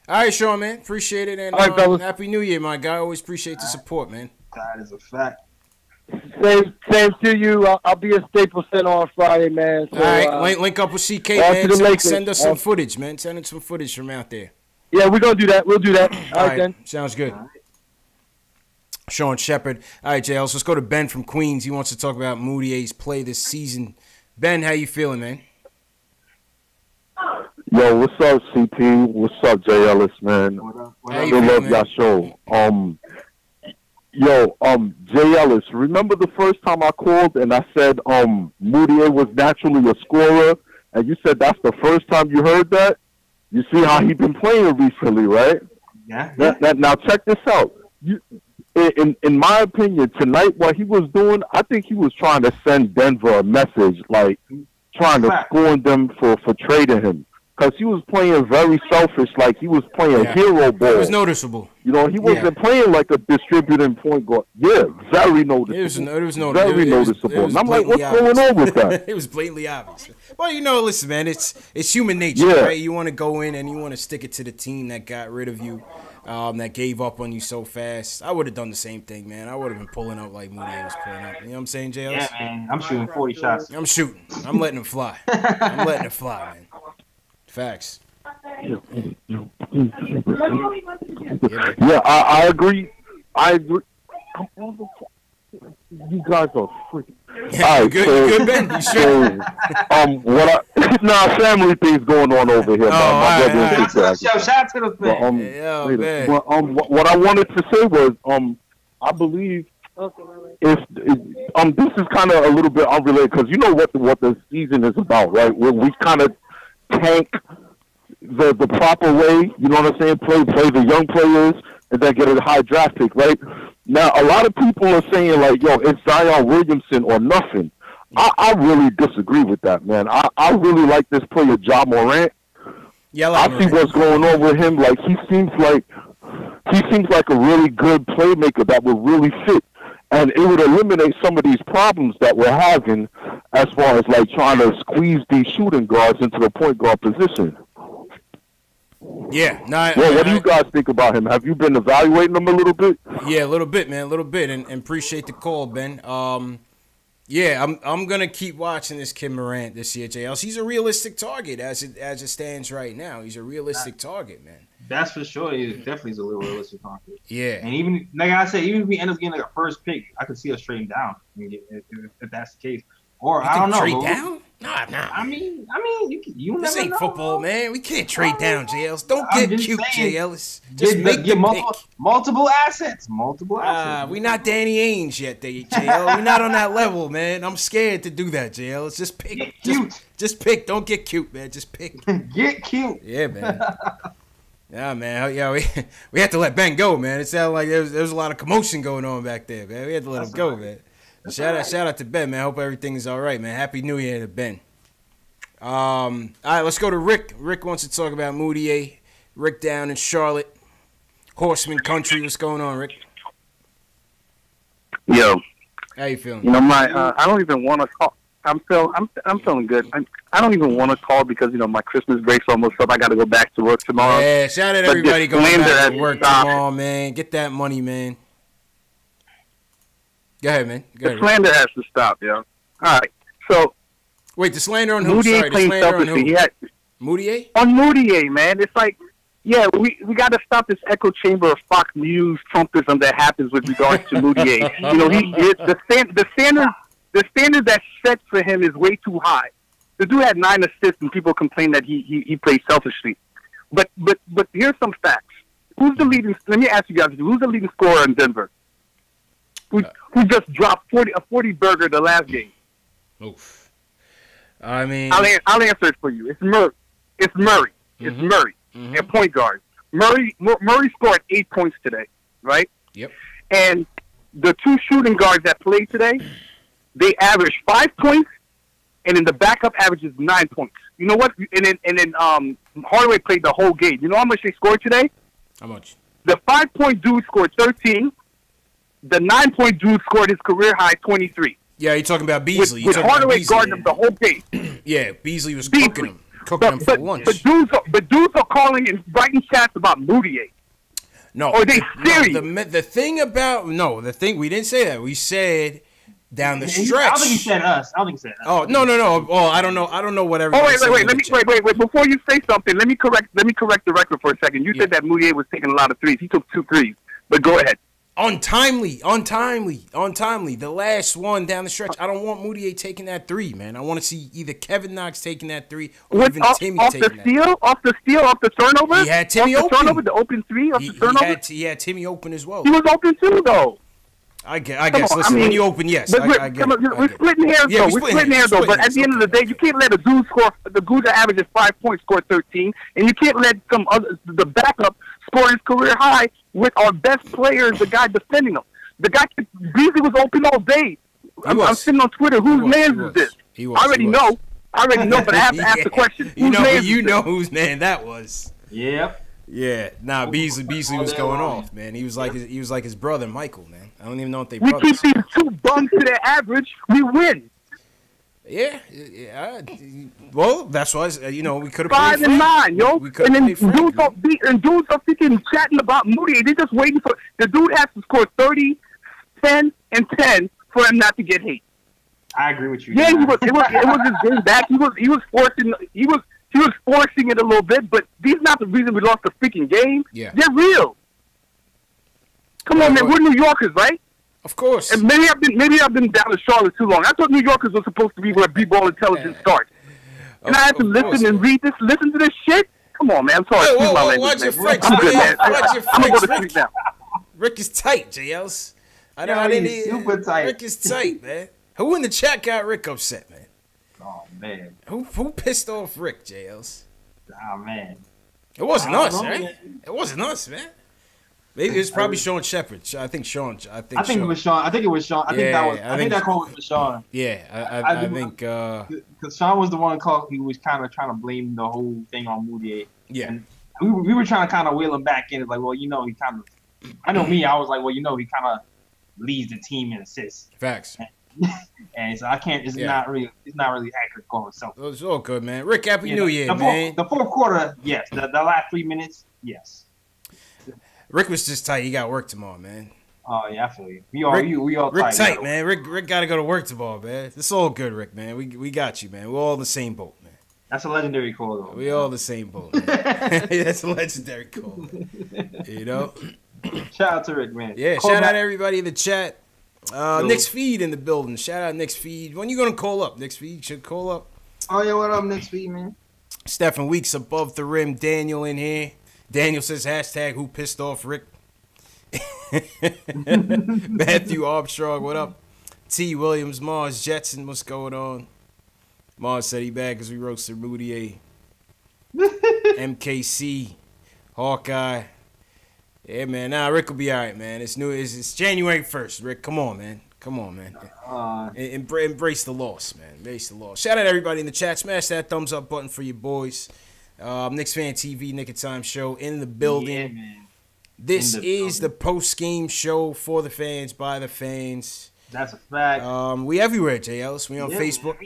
All right, Sean, man. Appreciate it. And all right, Happy New Year, my guy. Always appreciate the support, man. That is a fact. Same to you. I'll be at Staples Center on Friday, man. So, all right, link up with CK, man. Send us some footage, man. Send us some footage from out there. Yeah, we're going to do that. We'll do that. All right, then. Sounds good. Sean Shepard. All right, JL, so let's go to Ben from Queens. He wants to talk about Mudiy's play this season. Ben, how you feeling, man? Yo, what's up, CP? What's up, Jay Ellis, man? I love y'all show. Jay Ellis, remember the first time I called and I said Mudiay was naturally a scorer, and you said that's the first time you heard that? You see how he been playing recently, right? Yeah. Now check this out. In my opinion, tonight what he was doing, I think he was trying to send Denver a message, like trying to scorn them for trading him. Because he was playing very selfish, like he was playing hero ball. It was noticeable. He wasn't playing like a distributing point guard. Yeah, very noticeable. It was very noticeable. And I'm like, what's going on with that? It was blatantly obvious. Well, listen, man, it's human nature, right? You want to go in and you want to stick it to the team that got rid of you, that gave up on you so fast. I would have done the same thing, man. I would have been pulling up like Mudiay was pulling up. You know what I'm saying, JLS? Yeah, man. I'm shooting 40 shots. I'm shooting. I'm letting them fly. I'm letting it fly, man. Facts. Yeah, I agree. You guys are freaking. Yeah, you good, Ben? You sure? Family things going on over here. Shout out to the fan. What I wanted to say was, I believe if this is kind of a little bit unrelated because you know what the season is about, right? We kind of tank the proper way, you know what I'm saying? Play the young players and then get a high draft pick, right? Now, a lot of people are saying like, yo, it's Zion Williamson or nothing. I really disagree with that, man. I really like this player, Ja Morant. Yeah, I see what's going on with him. Like he seems like a really good playmaker that would really fit. And it would eliminate some of these problems that we're having as far as like trying to squeeze these shooting guards into the point guard position. Yeah. What do you guys think about him? Have you been evaluating him a little bit? Yeah, a little bit, man. A little bit. And appreciate the call, Ben. Yeah, I'm gonna keep watching this kid Morant this year, JLs. He's a realistic target as it stands right now. He's a realistic target, man. That's for sure. He definitely is a little realistic target. Yeah. And even like I said, even if we end up getting like a first pick, I could see us trading down if that's the case. Or I don't know. Trade down? Nah. I mean, you never know. This ain't football, man. We can't trade down, JLs. Don't get cute, JLs. Just make the multiple assets. We not Danny Ainge yet, JL. We not on that level, man. I'm scared to do that, JL. Just pick. Get cute. Just pick. Don't get cute, man. Just pick. Get cute. Yeah, man. Yeah, man. Yeah, we had to let Ben go, man. It sounded like there was a lot of commotion going on back there, man. We had to let him go, man. Shout out to Ben, man. Hope everything is all right, man. Happy New Year to Ben. All right, let's go to Rick. Rick wants to talk about Mudiay. Rick down in Charlotte, Horseman Country. What's going on, Rick? Yo, how you feeling? You know, I don't even want to call. I'm feeling good. I don't even want to call because my Christmas break's almost up. I got to go back to work tomorrow. Yeah, shout out to everybody going back to work tomorrow, man. Get that money, man. Go ahead, man. The slander has to stop, yo. All right, so wait, the slander on who? Mudiay Sorry, playing the slander on who? Mudiay? On Mudiay, man. It's like, yeah, we got to stop this echo chamber of Fox News Trumpism that happens with regards to Mudiay. The standard that's set for him is way too high. The dude had 9 assists, and people complain that he plays selfishly. But here's some facts. Who's the leading? Let me ask you guys: who's the leading scorer in Denver? Who just dropped a 40 burger the last game? Oof. I mean, I'll answer it for you. It's Murray. It's Murray. It's Murray. And point guard. Murray scored 8 points today, right? Yep. And the 2 shooting guards that played today, they averaged 5 points, and then the backup averages 9 points. You know what? And then Hardaway played the whole game. You know how much they scored today? How much? The 5-point dude scored 13. The 9-point dude scored his career high 23. Yeah, you're talking about Beasley. With Hardaway guarding him the whole game. Yeah, Beasley was cooking him for lunch. But dudes are calling and writing chats about Mudiay. No. Are they serious? The thing we didn't say that. We said down the stretch. I don't think he said us. Oh, no. Oh, I don't know what everybody said. Wait. Before you say something, let me correct the record for a second. You said that Mudiay was taking a lot of threes. He took 2 threes. But go ahead. Untimely. The last one down the stretch. I don't want Mudiay taking that 3, man. I want to see either Kevin Knox taking that 3 or even Timmy taking that. Off the turnover? He had Timmy open. Turnover, the open 3 off the turnover? He had Timmy open as well. He was open too, though. I guess. Listen, when you open, yes. We're splitting hairs, though. We're splitting hairs, though. But at the end of the day, you can't let a dude score. The dude that averages 5 points score 13, and you can't let the backup score his career high with our best players, the guy defending him. The guy Beasley was open all day. I'm sitting on Twitter. Whose man is this? I already know, but I have to ask the question. You know whose man that was. Yep. Yeah. Nah, Beasley was going off, man. He was like his brother Michael, man. I don't even know if they brothers. We keep these 2 bums to their average, we win. Yeah. Well, that's why we could have 5 and 9, yo. And then dudes are freaking chatting about Mudiay. They're just waiting for the dude has to score 30, 10, and 10 for him not to get hate. I agree with you. Yeah, it was his game back. He was forcing it a little bit, but these not the reason we lost the freaking game. Yeah. They're real. Come on, man. We're New Yorkers, right? Of course. And maybe I've been down to Charlotte too long. I thought New Yorkers were supposed to be where B-ball intelligence starts. And I have to listen to this shit. Come on, man. I'm sorry. Watch your French, I'm good, man. I'm gonna go to sleep now. Rick is tight, JLs. He's super tight. Rick is tight, man. Who in the chat got Rick upset, man? Oh man. Who pissed off Rick, JLs? Oh man. It wasn't us, right? It wasn't us, man. Maybe it was probably Sean Shepard. I think it was Sean. I think that call was for Sean. Yeah, I think because Sean was the one called. He was kind of trying to blame the whole thing on Mudiay. Yeah, and we were trying to kind of wheel him back in. It's like, well, he kind of. I know me. I was like, well, he kind of leads the team in assists. Facts. And so I can't. It's not really accurate call itself. It's all good, man. Rick, happy New Year, man. The fourth quarter, yes. The last 3 minutes, yes. Rick was just tight. He got work tomorrow, man. Oh yeah, I feel you. We all Rick tight, man. Rick got to go to work tomorrow, man. It's all good, Rick, man. We got you, man. We're all in the same boat, man. That's a legendary call, though. We all in the same boat, man. That's a legendary call, you know. Shout out to Rick, man. Yeah, shout out to everybody in the chat. Knicks Feed in the building. Shout out Knicks Feed. When you gonna call up? Knicks Feed should call up. Oh yeah, what up, Knicks Feed, man? Stephen Weeks above the rim. Daniel in here. Daniel says hashtag who pissed off Rick. Matthew Armstrong, what up? T. Williams, Mars Jetson, what's going on? Mars said he bad because we roasted Mudiay. MKC, Hawkeye. Yeah, man. Nah, Rick will be all right, man. It's January 1st, Rick. Come on, man. Come on, man. Embrace the loss, man. Embrace the loss. Shout out to everybody in the chat. Smash that thumbs up button for your boys. KnicksFanTV, Nick of Time show in the building. Yeah, man. This is the post-game show for the fans, by the fans. That's a fact. We everywhere, J. Ellis. We on Facebook,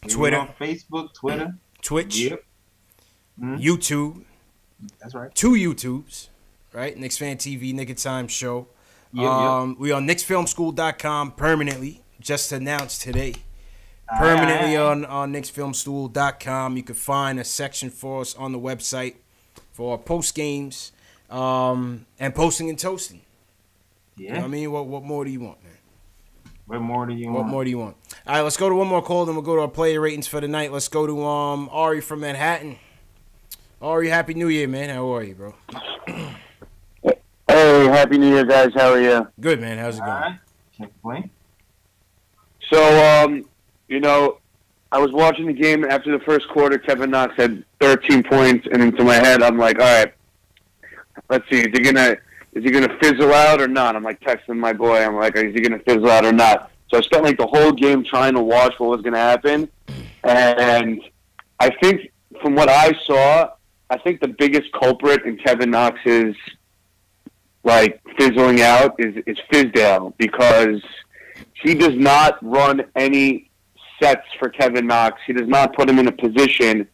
Twitter, on Facebook, Twitter, Twitch, YouTube. That's right. 2 YouTubes, right? KnicksFanTV, Nick of Time show. We on KnicksFilmSchool.com permanently. Just announced today. Permanently on KnicksFilmSchool.com. You can find a section for us on the website for post games and posting and toasting. Yeah. You know what I mean? What more do you want, man? What more do you want? What more do you want? All right, let's go to one more call, then we'll go to our player ratings for the night. Let's go to Ari from Manhattan. Ari, Happy New Year, man. How are you, bro? Hey, Happy New Year, guys. How are you? Good, man. How's it going? All right. Can't complain. So, I was watching the game after the first quarter. Kevin Knox had 13 points, and into my head, I'm like, all right, let's see. Is he gonna fizzle out or not? I'm like texting my boy. I'm like, is he gonna fizzle out or not? So I spent like the whole game trying to watch what was gonna happen, and I think from what I saw, I think the biggest culprit in Kevin Knox's like fizzling out is Fizdale, because he does not run any sets for Kevin Knox. He does not put him in a position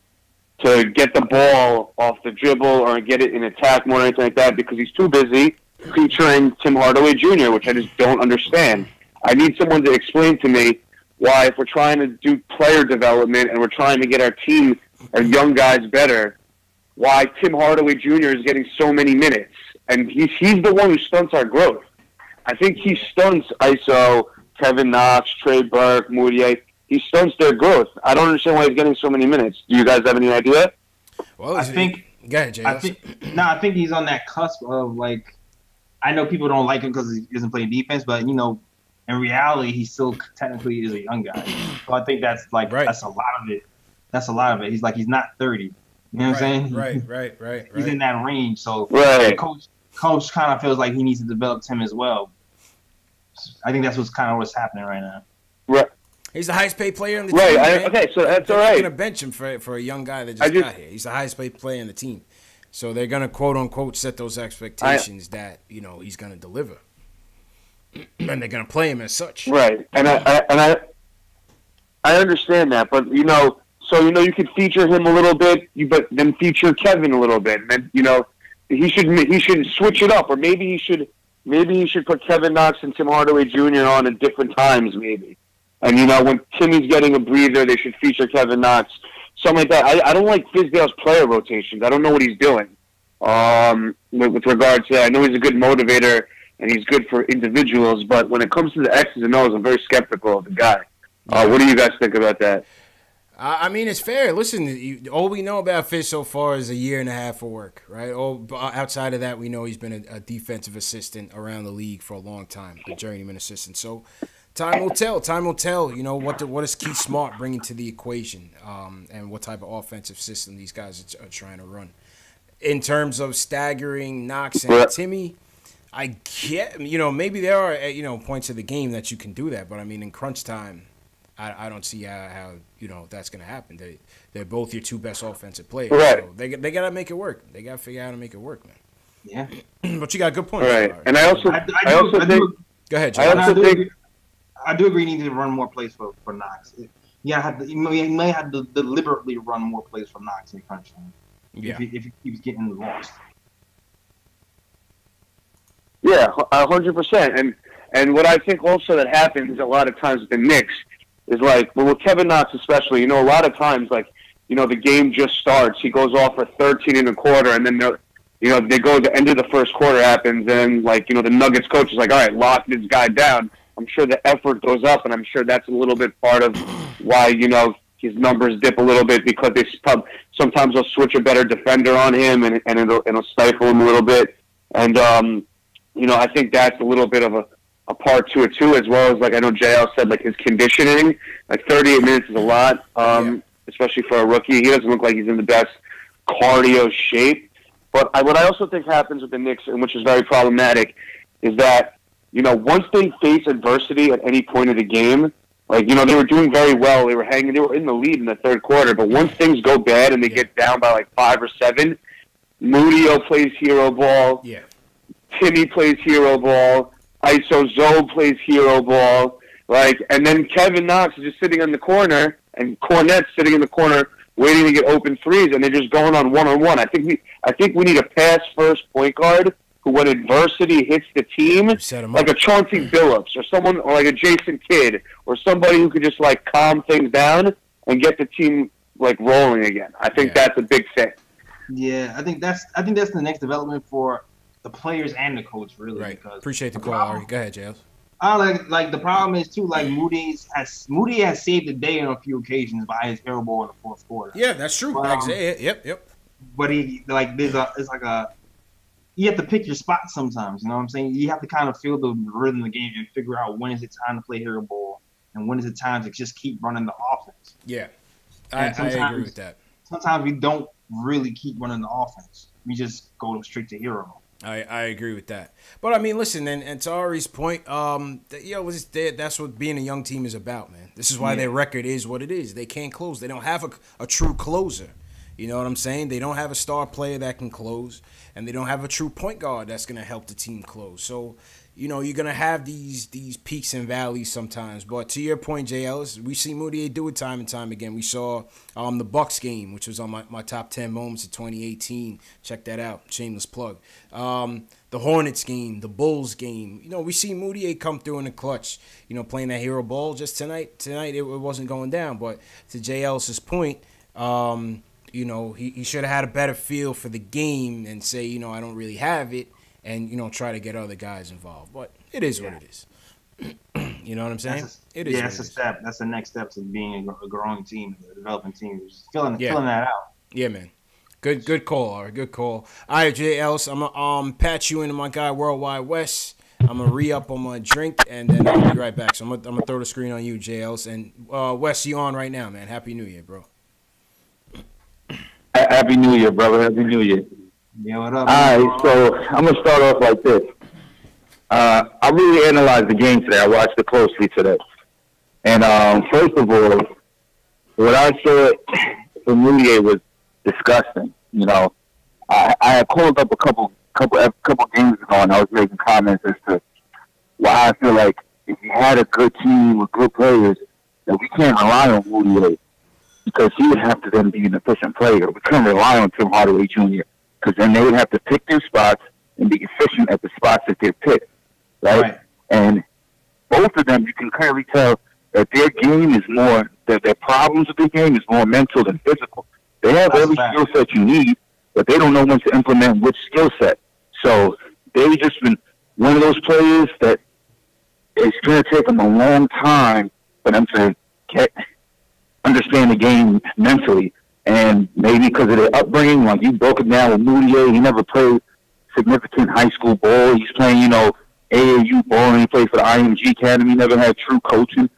to get the ball off the dribble or get it in attack more or anything like that, because he's too busy featuring Tim Hardaway Jr., which I just don't understand. I need someone to explain to me why, if we're trying to do player development and we're trying to get our team, our young guys better, why Tim Hardaway Jr. is getting so many minutes. And he's the one who stunts our growth. I think he stunts ISO, Kevin Knox, Trey Burke, Mudiay. He stunts their growth. I don't understand why he's getting so many minutes. Do you guys have any idea? Well, I think. Go ahead, Jay. I think he's on that cusp of like. I know people don't like him because he doesn't play defense, but in reality, he still technically is a young guy. So I think that's like that's a lot of it. That's a lot of it. He's not 30. You know what I'm saying? Right. He's in that range. So coach kind of feels like he needs to develop Tim as well. I think that's what's happening right now. Right. He's the highest paid player in the team. Right. Okay, so that's all right. They're going to bench him for a young guy that just got here. He's the highest paid player in the team. So they're going to, quote, unquote, set those expectations that, he's going to deliver. And they're going to play him as such. Right. And I understand that. But, so, you could feature him a little bit, but then feature Kevin a little bit. And then, he should switch it up. Or maybe he should put Kevin Knox and Tim Hardaway Jr. on at different times, maybe. And, when Timmy's getting a breather, they should feature Kevin Knox. Something like that. I don't like Fizdale's player rotations. I don't know what he's doing with regards to that. I know he's a good motivator and he's good for individuals, but when it comes to the X's and O's, I'm very skeptical of the guy. What do you guys think about that? I mean, it's fair. Listen, all we know about Fizz so far is a year and a half of work, right? Outside of that, we know he's been a defensive assistant around the league for a long time, a journeyman assistant. So time will tell. Time will tell, what is Keith Smart bringing to the equation and what type of offensive system these guys are trying to run. In terms of staggering Knox and Timmy, I get, maybe there are, points of the game that you can do that. But, I mean, in crunch time, I don't see how that's going to happen. They're both your two best offensive players. Right. So they got to make it work. They got to figure out how to make it work, man. Yeah. But you got good points. Right. And I also think. Go ahead, Jay. I do agree. You need to run more plays for Knox. You may have to deliberately run more plays for Knox in crunch time. Yeah. If he keeps getting lost. Yeah, 100%. And what I think also that happens a lot of times with the Knicks is like, well, with Kevin Knox especially, a lot of times the game just starts. He goes off for 13 and a quarter, and then they go the end of the first quarter happens, and the Nuggets coach is like, all right, lock this guy down. I'm sure the effort goes up, and I'm sure that's a little bit part of why, his numbers dip a little bit, because sometimes they'll switch a better defender on him, and it'll stifle him a little bit. And, I think that's a little bit of a part to it, too, as well as, I know JL said, his conditioning. 38 minutes is a lot, especially for a rookie. He doesn't look like he's in the best cardio shape. But what I also think happens with the Knicks, and which is very problematic, is that once they face adversity at any point of the game, like, they were doing very well. They were in the lead in the third quarter. But once things go bad and they get down by like 5 or 7, Mudiay plays hero ball. Yeah. Timmy plays hero ball. ISO Zoe plays hero ball. And then Kevin Knox is just sitting in the corner, and Cornette's sitting in the corner waiting to get open threes, and they're just going on one-on-one. I think we need a pass-first point guard who, when adversity hits the team, like a Chauncey Billups or someone, or like a Jason Kidd, or somebody who could just calm things down and get the team rolling again. I think that's a big thing. Yeah, I think that's the next development for the players and the coach, really. Right. Because appreciate the call, Ari. Go ahead, Jails. The problem is too, Mudiay has saved the day on a few occasions by his hero ball in the fourth quarter. Yeah, that's true. Yep. But you have to pick your spot sometimes. You know what I'm saying? You have to kind of feel the rhythm of the game and figure out when is it time to play hero ball and when is it time to just keep running the offense. Yeah, I agree with that. Sometimes we don't really keep running the offense. We just go straight to hero. I agree with that. But, I mean, listen, and to Ari's point, that's what being a young team is about, man. This is why their record is what it is. They can't close. They don't have a true closer. You know what I'm saying? They don't have a star player that can close, and they don't have a true point guard that's going to help the team close. So, you're going to have these peaks and valleys sometimes. But to your point, Jay Ellis, we see Mudiay do it time and time again. We saw the Bucks game, which was on my top 10 moments of 2018. Check that out. Shameless plug. The Hornets game, the Bulls game. We see Mudiay come through in the clutch, playing that hero ball. Just tonight it wasn't going down. But to Jay Ellis's point, he should have had a better feel for the game and say, I don't really have it. And, try to get other guys involved. But it is what it is. You know what I'm saying? That's a step. That's the next step to being a growing team, a developing team. Just filling that out. Yeah, man. Good call, Ari. Good call. All right, Jay Ellis, I'm going to patch you into my guy, Worldwide West. I'm going to re-up on my drink, and then I'll be right back. So I'm going to throw the screen on you, Jay Ellis. And, Wes, you on right now, man. Happy New Year, bro. Happy New Year, brother. Happy New Year. Yeah, what up? All right, so I'm going to start off like this. I really analyzed the game today. I watched it closely today. And first of all, what I saw from Mudiay was disgusting. I had called up a couple games ago, and I was making comments as to why I feel like if you had a good team with good players, that we can't rely on Mudiay because he would have to then be an efficient player. We couldn't rely on Tim Hardaway Jr. because then they would have to pick their spots and be efficient at the spots that they pick, right? And both of them, you can clearly tell that their game is more, that their problems with their game is more mental than physical. They have every skill set you need, but they don't know when to implement which skill set. So they've just been one of those players that it's going to take them a long time for them to understand the game mentally. And maybe because of their upbringing, like you broke it down with Mudiay, he never played significant high school ball. He's playing, AAU ball, and he played for the IMG Academy. He never had true coaching.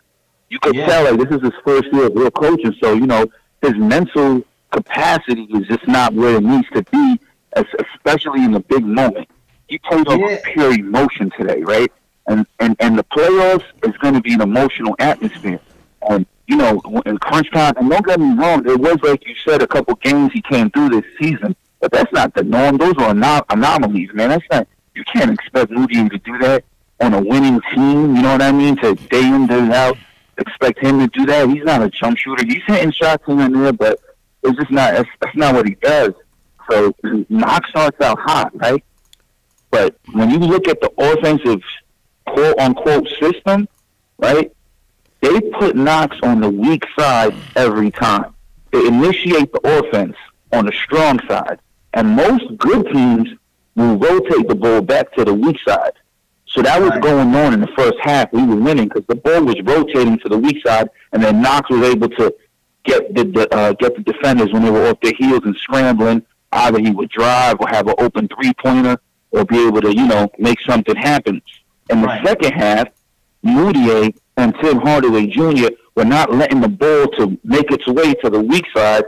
You could tell, this is his first year of real coaching. So, his mental capacity is just not where it needs to be, especially in the big moment. He played over pure emotion today, right? And the playoffs is going to be an emotional atmosphere. And in crunch time, and don't get me wrong, there was, like you said, a couple games he came through this season, but that's not the norm. Those are anomalies, man. That's not. You can't expect Mudiay to do that on a winning team. You know what I mean? To day in, day out, expect him to do that. He's not a jump shooter. He's hitting shots in there, but it's just not. That's not what he does. So Knox starts out hot, right? But when you look at the offensive quote unquote system, right? They put Knox on the weak side every time. They initiate the offense on the strong side. And most good teams will rotate the ball back to the weak side. So that was going on in the first half. We were winning because the ball was rotating to the weak side, and then Knox was able to get the defenders when they were off their heels and scrambling. Either he would drive or have an open three-pointer or be able to, make something happen. In the second half, Mudiay and Tim Hardaway Jr. were not letting the ball to make its way to the weak side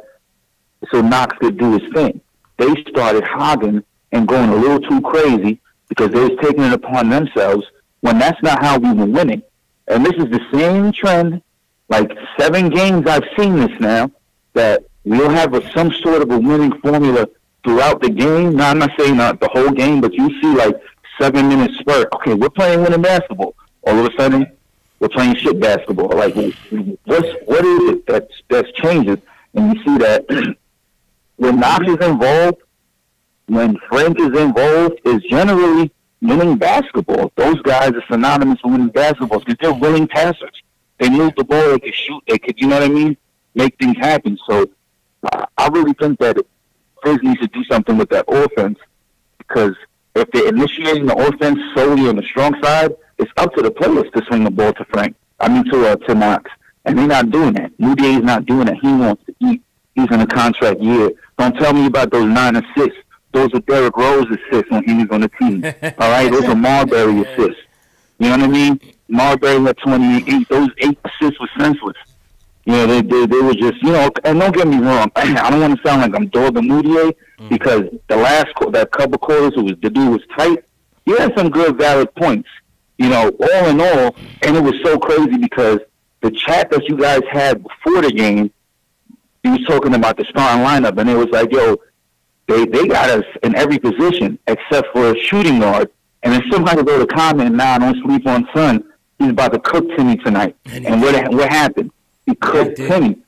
so Knox could do his thing. They started hogging and going a little too crazy because they was taking it upon themselves when that's not how we were winning. And this is the same trend, like 7 games I've seen this now, that we'll have some sort of a winning formula throughout the game. Now, I'm not saying not the whole game, but you see like 7-minute spurt. Okay, we're playing winning basketball. All of a sudden, we're playing shit basketball. Like, what is it that's changing? And you see that when Knox is involved, when Frank is involved, is generally winning basketball. Those guys are synonymous with winning basketball because they're willing passers. They move the ball, they can shoot, they could, you know what I mean, make things happen. So I really think that Frizz needs to do something with that offense, because if they're initiating the offense solely on the strong side, it's up to the players to swing the ball to Frank. I mean to Knox. And they're not doing that. Mudiay is not doing that. He wants to eat. He's in a contract year. Don't tell me about those 9 assists. Those are Derrick Rose assists when he was on the team. All right? Those are Marbury assists. You know what I mean? Marbury had 28. Those 8 assists were senseless. You know, they were just, you know, and don't get me wrong. I don't want to sound like I'm dogging Mudiay, because that couple quarters, the dude was tight. He had some good, valid points. You know, all in all, and it was so crazy because the chat that you guys had before the game, he was talking about the starting lineup, and it was like, yo, they got us in every position except for a shooting guard. And then somebody wrote a comment, nah, don't sleep on Son. He's about to cook Timmy tonight. And what happened? He cooked Timmy.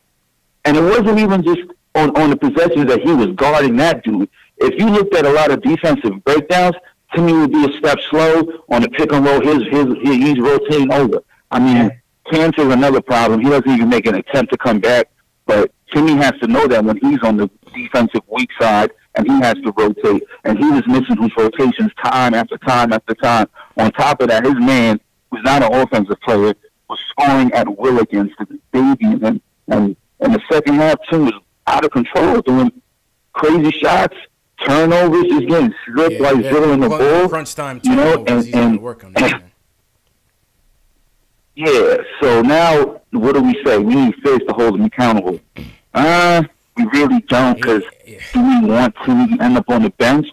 And it wasn't even just on the possessions that he was guarding that dude. If you looked at a lot of defensive breakdowns, Timmy would be a step slow on the pick and roll. He's rotating over. I mean, Kanter is another problem. He doesn't even make an attempt to come back. But Timmy has to know that when he's on the defensive weak side, and he has to rotate. And he was missing his rotations time after time after time. On top of that, his man, who's not an offensive player, was scoring at will against the baby. And the second half, Tim was out of control, doing crazy shots, turnovers, just getting stripped like dribbling the ball. Crunch time, you know, and work on that, man. Yeah, so now what do we say? We need Fizz to hold him accountable. We really don't, because do we want to end up on the bench?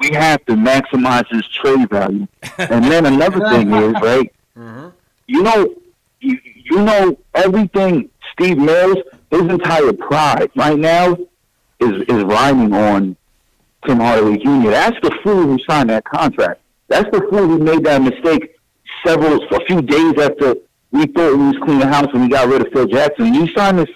We have to maximize his trade value. And then another thing is, right, you know everything Steve Mills, his entire pride right now is riding on Tim Hardaway Jr. That's the fool who signed that contract. That's the fool who made that mistake a few days after we thought we was cleaning house and we got rid of Phil Jackson. You signed this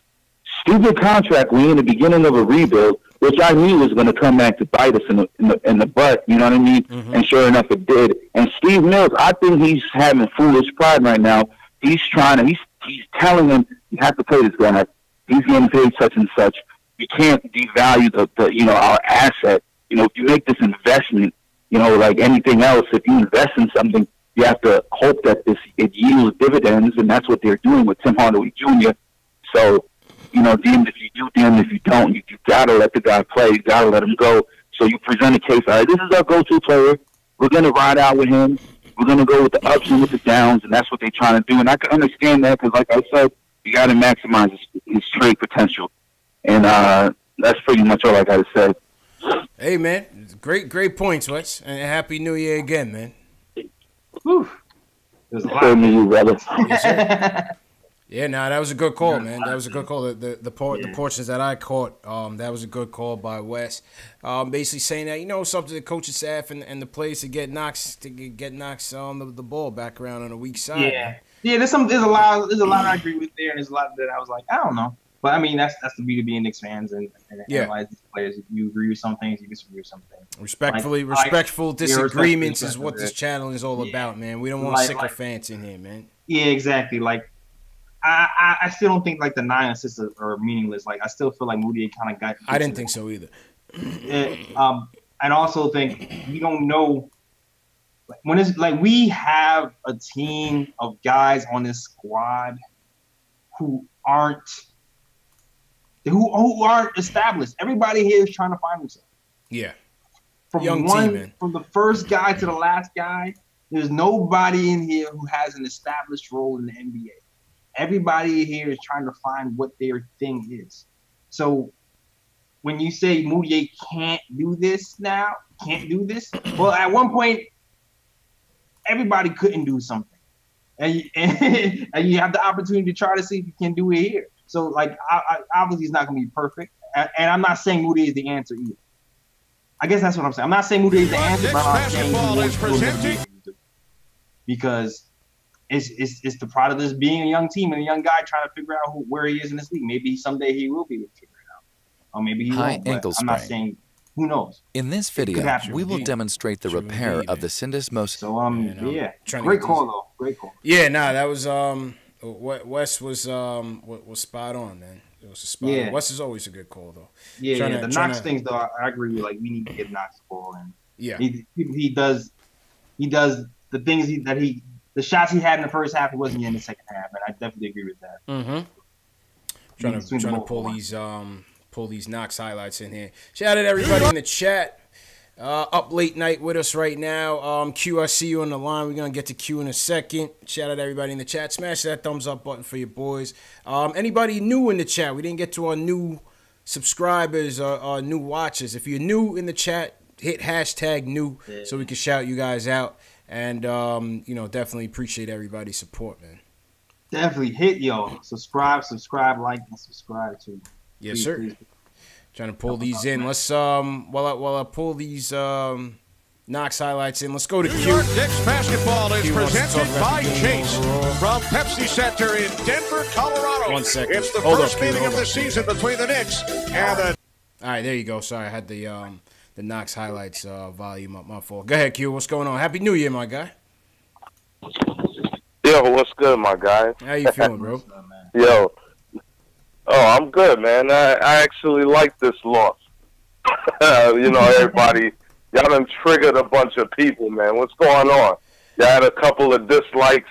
stupid contract when you're in the beginning of a rebuild, which I knew was going to come back to bite us in the butt, you know what I mean? And sure enough, it did. And Steve Mills, I think he's having foolish pride right now. He's telling him, you have to pay this guy. He's getting paid such and such. You can't devalue our asset. You know, if you make this investment, you know, like anything else, if you invest in something, you have to hope that it yields dividends, and that's what they're doing with Tim Hardaway Jr. So, you know, damned if you do, damned if you don't. You got to let the guy play. You got to let him go. So you present a case, all right, this is our go-to player. We're going to ride out with him. We're going to go with the ups and with the downs, and that's what they're trying to do. And I can understand that because, like I said, you got to maximize his trade potential. And that's pretty much all I got to say. Hey, man, great points, Wes. And Happy New Year again, man. Whew. There's a lot. Same to you, brother. Yes, sir. Yeah, that was a good call, man. That was a good call. The portions that I caught, that was a good call by Wes. Basically saying that, you know, it's up to the coaching staff and the players to get Knox on the ball back around on the weak side. Yeah. There's a lot I agree with there, and there's a lot that I was like, I don't know. But I mean, that's the beauty of being Knicks fans and analyze these players. If you agree with some things, you disagree with some things. Respectful disagreements is what this channel is all about, man. We don't want sycophants in here, man. Yeah, exactly. Like, I still don't think like the 9 assists are meaningless. Like, I still feel like Mudiay kind of got. I didn't think so either. I also think we don't know when it's like we have a team of guys on this squad who aren't established. Everybody here is trying to find themselves. Yeah. From the first guy to the last guy, there's nobody in here who has an established role in the NBA. Everybody here is trying to find what their thing is. So when you say Mudiay can't do this, well, at one point, everybody couldn't do something, and you have the opportunity to try to see if you can do it here. So like, obviously it's not going to be perfect, and I'm not saying Mudiay is the answer either. I guess that's what I'm saying. I'm not saying Mudiay is the answer, but I'm saying because it's the product of this being a young team and a young guy trying to figure out where he is in this league. Maybe someday he will be able to figure it out, or maybe he won't. But I'm not saying. Who knows? In this video, we will demonstrate the repair of the syndesmosis. So yeah, great call though. Great call. Yeah, nah, that was Wes was spot on, man. It was a spot on. Wes is always a good call though. Yeah, the Knox things though, I agree with. Like, we need to get Knox the ball, and he does the things the shots he had in the first half, he wasn't in the second half, and I definitely agree with that. Mm-hmm. Trying to pull these Knox highlights in here. Shout out to everybody in the chat. Up late night with us right now. Q, I see you on the line. We're going to get to Q in a second. Shout out to everybody in the chat. Smash that thumbs up button for your boys. Anybody new in the chat? We didn't get to our new subscribers or our new watchers. If you're new in the chat, hit hashtag new so we can shout you guys out. And, definitely appreciate everybody's support, man. Definitely hit, subscribe, like, and subscribe too. Yes, please, sir. Please. Trying to pull these in. Let's while I pull these Knox highlights in, let's go to Q. New York Knicks basketball is presented by Chase from Pepsi Center in Denver, Colorado. 1 second. It's the first meeting of the season between the Knicks and the. All right, there you go. Sorry, I had the Knox highlights volume up. My fault. Go ahead, Q. What's going on? Happy New Year, my guy. Yo, what's good, my guy? How you feeling, bro? Yo. Oh, I'm good, man. I actually like this loss. Everybody, y'all done triggered a bunch of people, man. What's going on? Y'all had a couple of dislikes.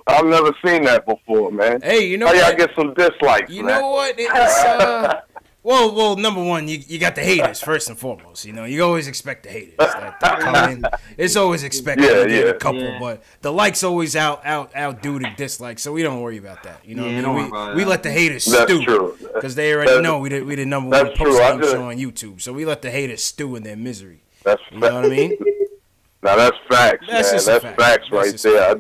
I've never seen that before, man. Hey, you know how what? y'all get some dislikes, You know what? It's, well, number one, you got the haters, first and foremost. You always expect the haters. That come in. It's always expected to get a couple, but the likes always outdo the dislikes, so we don't worry about that. We let the haters stew. Because they already know we the number one post game show on YouTube, so we let the haters stew in their misery. You know what I mean? Now that's facts, man. That's facts right there.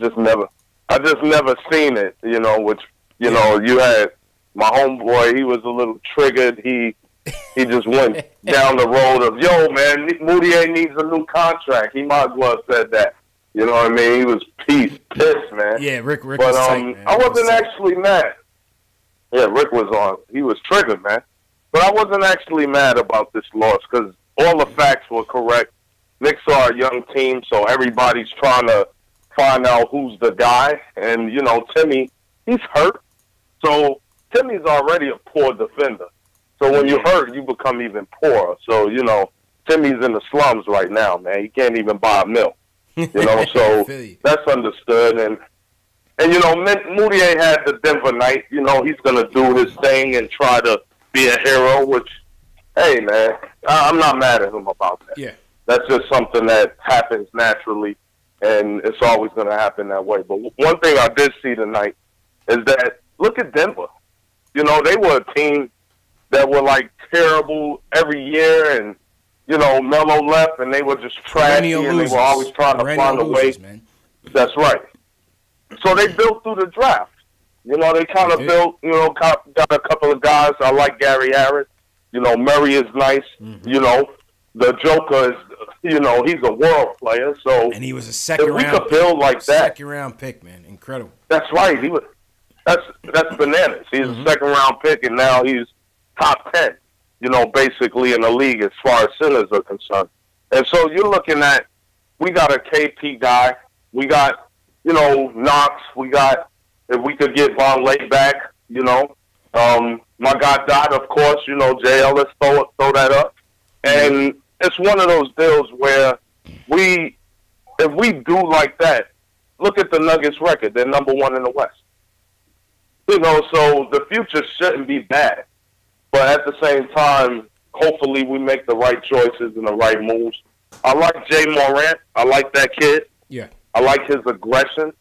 I just never seen it, which, you had my homeboy, he was a little triggered. He just went down the road of, yo, man, Mudiay needs a new contract. He might as well have said that. You know what I mean? He was pissed, man. Yeah, Rick but, was tight, man. I wasn't actually mad. Yeah, Rick was on. He was triggered, man. But I wasn't actually mad about this loss because all the facts were correct. Knicks are a young team, so everybody's trying to find out who's the guy. And, Timmy, he's hurt. So Timmy's already a poor defender. So when you hurt, you become even poorer. So, Timmy's in the slums right now, man. He can't even buy a meal. So that's understood. And Mudiay had the Denver night. He's going to do his thing and try to be a hero, which, hey, man, I'm not mad at him about that. Yeah. That's just something that happens naturally, and it's always going to happen that way. But one thing I did see tonight is that, look at Denver. They were a team that were, like, terrible every year, and, Melo left, and they were just trashy, and they were always trying to find a way. Man. That's right. So they built through the draft. They kind of built, got a couple of guys. I like Gary Harris. Murray is nice. Mm-hmm. The Joker is, he's a world player. So and he was a second round. We could build like that. Second round pick, man, incredible. That's right. He was. That's bananas. He's a second round pick, and now he's top 10. Basically in the league as far as centers are concerned. And so you're looking at, we got a KP guy. We got, Knox. We got, if we could get Vonleh back, my guy Dot, of course, JL, let's throw that up. And it's one of those deals where if we do like that, look at the Nuggets record. They're number 1 in the West. So the future shouldn't be bad. But at the same time, hopefully we make the right choices and the right moves. I like Jay Morant. I like that kid. Yeah. I like his aggression.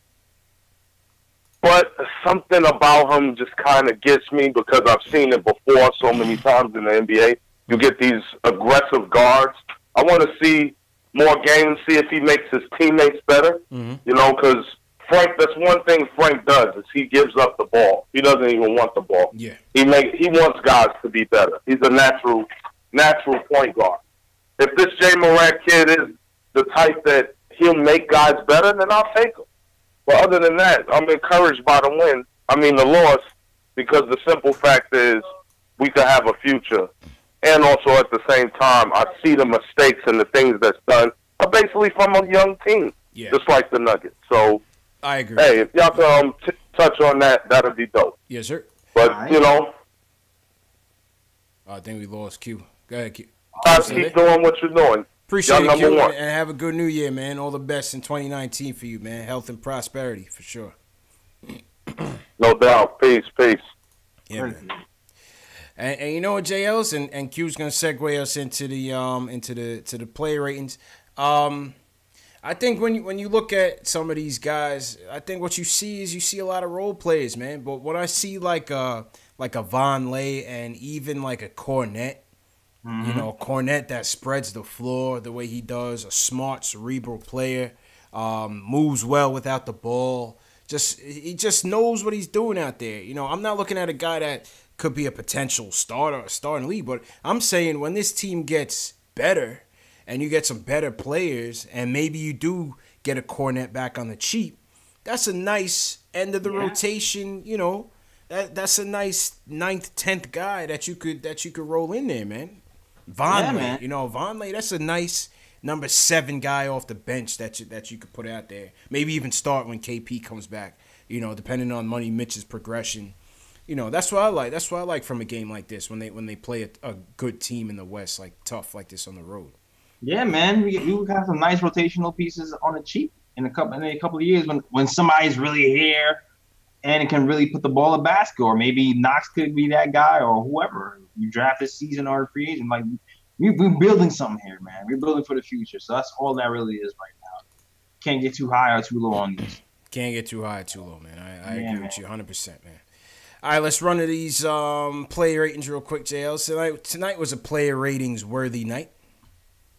But something about him just kind of gets me because I've seen it before so many times in the NBA. You get these aggressive guards. I want to see more games, see if he makes his teammates better. Mm-hmm. You know, because Frank, that's one thing Frank does is he gives up the ball. He doesn't even want the ball. Yeah. He wants guys to be better. He's a natural point guard. If this Jay Morant kid is the type that he'll make guys better, then I'll take him. But other than that, I'm encouraged by the loss, because the simple fact is we could have a future. And also at the same time, I see the mistakes and the things that's done are basically from a young team, just like the Nuggets. So I agree. Hey, if y'all can touch on that, that'd be dope. Yes, sir. But, you know. I think we lost Q. Go ahead, Q. Keep doing what you're doing. Appreciate y'all it, Q. #1. And have a good new year, man. All the best in 2019 for you, man. Health and prosperity, for sure. No doubt. Peace. Yeah, man. And you know what, JLs, and Q's gonna segue us into the player ratings. I think when you look at some of these guys, I think what you see is a lot of role players, man. But when I see like a Vonleh and even like a Cornette, you know, Cornette that spreads the floor the way he does, a smart, cerebral player, moves well without the ball. He just knows what he's doing out there. You know, I'm not looking at a guy that could be a potential starter or starting league, but I'm saying when this team gets better and you get some better players and maybe you do get a Cornette back on the cheap, that's a nice end of the rotation, you know. That's a nice 9th, 10th guy that you could roll in there, man. Vonleh, you know, Vonleh, that's a nice number 7 guy off the bench that you could put out there. Maybe even start when KP comes back, you know, depending on Money Mitch's progression. You know, that's what I like. That's what I like from a game like this when they play a good team in the West, like tough like this on the road. Yeah, man, we got some nice rotational pieces on the cheap in a couple of years when somebody's really here and can really put the ball in the basket, or maybe Knox could be that guy, or whoever you draft this season or a free agent. Like we're building something here, man. We're building for the future. So that's all that really is right now. Can't get too high or too low on these. Can't get too high or too low, man. I agree with you 100%, man. All right, let's run to these player ratings real quick, JL. Tonight was a player ratings worthy night.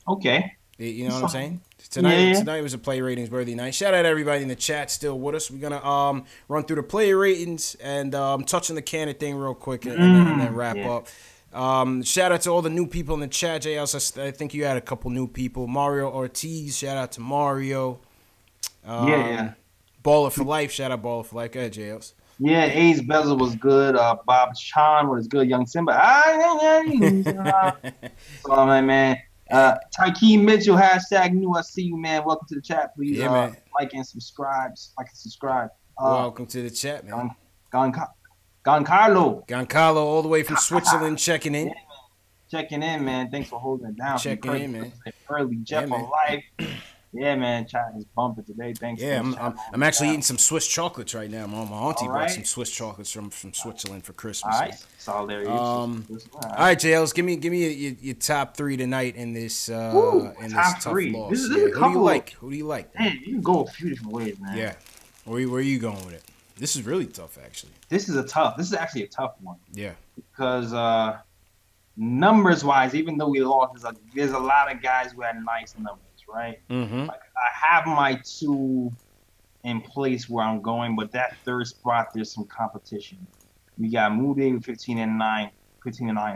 Okay. You know what I'm saying? Tonight was a player ratings worthy night. Shout out to everybody in the chat still with us. We're gonna run through the player ratings and touch on the Kanter thing real quick and then wrap up. Shout out to all the new people in the chat, JL. I think you had a couple new people. Mario Ortiz, shout out to Mario. Baller for Life, shout out Baller for Life. Go ahead, JLs. Yeah, Ace Bezel was good. Bob Chan was good. Young Simba. So, man. Tykeem Mitchell, #new. I see you, man. Welcome to the chat. Please like and subscribe. Welcome to the chat, man. Giancarlo, all the way from Switzerland, checking in. Checking in, man. Thanks for holding it down. Checking in, man. Early Jeff for life. Yeah, man. Chat is bumping today. Thanks. Yeah, I'm actually eating some Swiss chocolates right now. My auntie brought some Swiss chocolates from Switzerland for Christmas. All right. All right, JLs, give me your top 3 tonight in this tough loss. This is Who do you like? Man, you can go a few different ways, man. Yeah. Where are you going with it? This is really tough, actually. This is actually a tough one. Yeah. Because numbers wise, even though we lost, there's a lot of guys who had nice numbers, right? Mm-hmm. Like, I have my 2 in place where I'm going, but that 3rd spot, there's some competition. We got Mudiay with 15 and 9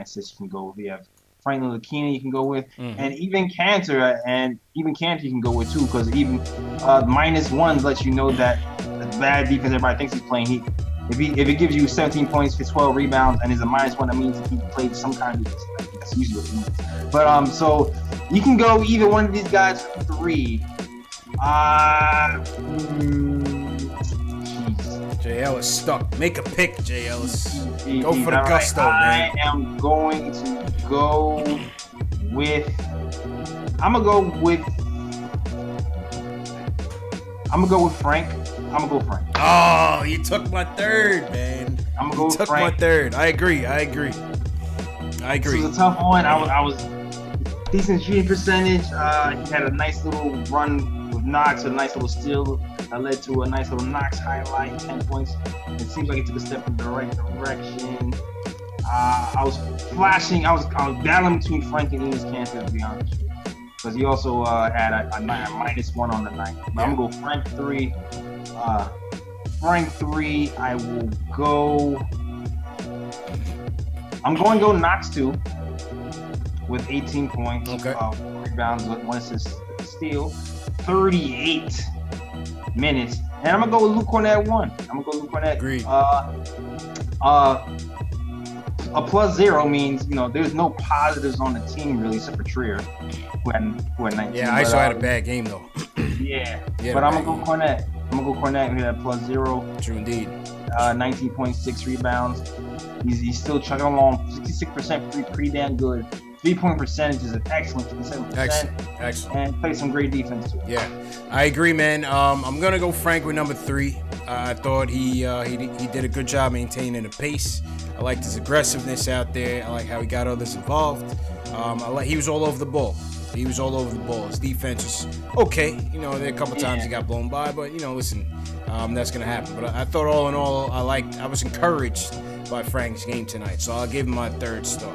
assists you can go with. We have Franklin Lakina you can go with, and even Kanter, you can go with too, because even -1s lets you know that the bad defense everybody thinks he's playing. If it gives you 17 points for 12 rebounds and is a -1, that means he played some kind of defense. That's usually what it means. But so you can go either one of these guys for 3. JL is stuck. Make a pick, JL. Go for the gusto, man. I am going to go with. I'm gonna go with Frank. Oh, you took my 3rd, man. I'm gonna go with Frank. You took my 3rd. I agree. This was a tough one. I was decent shooting percentage. He had a nice little run with Knox, a nice little steal that led to a nice little Knox highlight, 10 points. It seems like he took a step in the right direction. I was flashing. I was battling between Frank and Kanter, to be honest with you. because he also had a -1 on the night. But I'm gonna go Frank 3. Frank 3. I will go. I'm going to go Knox 2 with 18 points. Okay. 4 rebounds, 1 assist, steal, 38 minutes. And I'm gonna go with Luke Cornett 1. I'm gonna go Luke Cornett. Agreed. A +0 means, you know, there's no positives on the team really, except for Trier, who had 19. Yeah, I still had a bad game though. Yeah, but I'm gonna go Cornett. I'm gonna go Cornett who had a +0. True indeed. 19.6 rebounds. He's still chugging along. 66% pretty damn good. 3-point percentage is an excellent 57%. Excellent. And play some great defense too. Yeah, I agree, man. I'm gonna go Frank with number 3. I thought he did a good job maintaining the pace. I liked his aggressiveness out there. I like how he got others involved. He was all over the ball. His defense was okay. You know, there were a couple times he got blown by, but you know, listen, that's gonna happen. But I thought all in all, I was encouraged by Frank's game tonight, so I'll give him my 3rd star.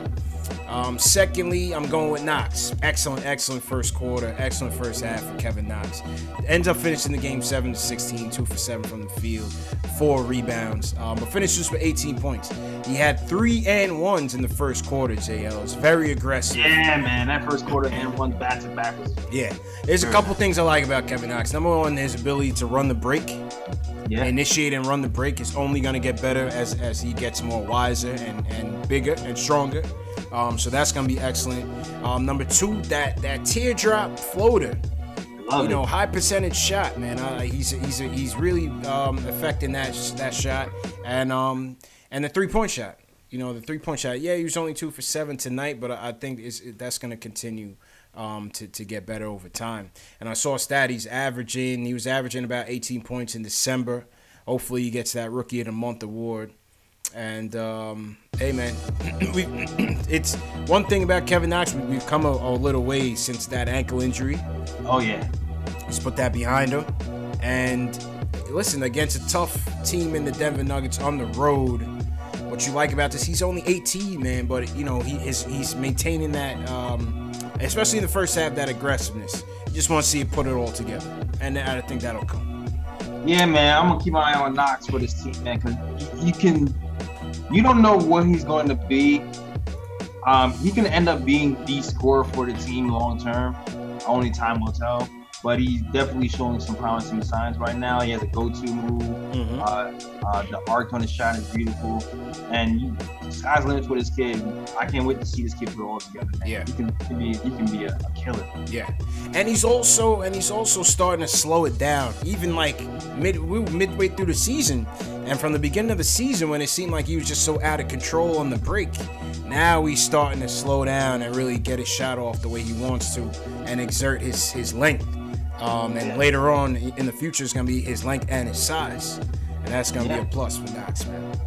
Secondly, I'm going with Knox. Excellent first quarter. Excellent first half for Kevin Knox. Ends up finishing the game 7-16, 2 for 7 from the field, 4 rebounds, but finishes with 18 points. He had 3 and 1s in the first quarter, JL. It was very aggressive. Yeah, man, that first quarter and 1 back-to-back was... Yeah. There's a couple things I like about Kevin Knox. Number 1, his ability to run the break. Yeah. Initiate and run the break is only going to get better as he gets more wiser and bigger and stronger. So that's going to be excellent. Number 2, that teardrop floater. High percentage shot, man. He's really affecting that shot, and the 3-point shot. The 3-point shot. Yeah, he was only 2 for 7 tonight, but I think that's going to continue to get better over time. And I saw a stat he was averaging about 18 points in December. Hopefully he gets that Rookie of the Month award. And hey, man, it's one thing about Kevin Knox. We've come a little way since that ankle injury. Oh yeah, let's put that behind him. And listen, against a tough team in the Denver Nuggets on the road, what you like about this? He's only 18, man, but he's maintaining that, especially in the first half, that aggressiveness. You just want to see it put it all together, and I think that'll come. Yeah, man, I'm gonna keep my eye on Knox for this team, man, because you don't know what he's going to be. He can end up being the scorer for the team long term. Only time will tell. But he's definitely showing some promising signs right now. He has a go-to move. The arc on his shot is beautiful, and sky's the limit with this kid. I can't wait to see this kid put it all together, man. Yeah, he can be a killer. Yeah, and he's also starting to slow it down. Even like midway through the season, and from the beginning of the season when it seemed like he was just so out of control on the break, now he's starting to slow down and really get his shot off the way he wants to, and exert his length. And later on in the future, it's going to be his length and his size. And that's going to be a plus for Knox, man.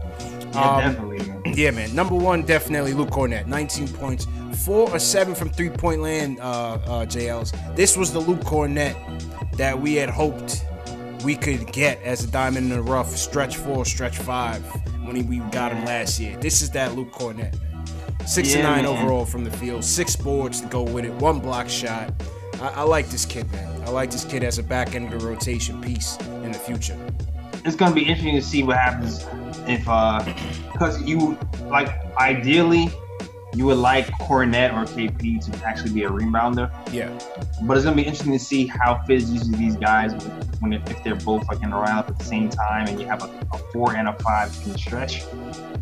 Definitely, man. Yeah, man. Number 1, definitely Luke Cornett. 19 points. 4 or 7 from three-point land, JLs. This was the Luke Cornett that we had hoped we could get as a diamond in the rough. Stretch 4, stretch 5 when we got him last year. This is that Luke Cornett, man. 6 and 9 overall from the field. 6 boards to go with it. 1 block shot. I like this kid, man. I like this kid as a back end of the rotation piece in the future. It's gonna be interesting to see what happens if, because ideally, you would like Cornett or KP to actually be a rebounder. Yeah. But it's gonna be interesting to see how Fizz uses these guys if they're both in the lineup at the same time, and you have a 4 and a 5 can stretch,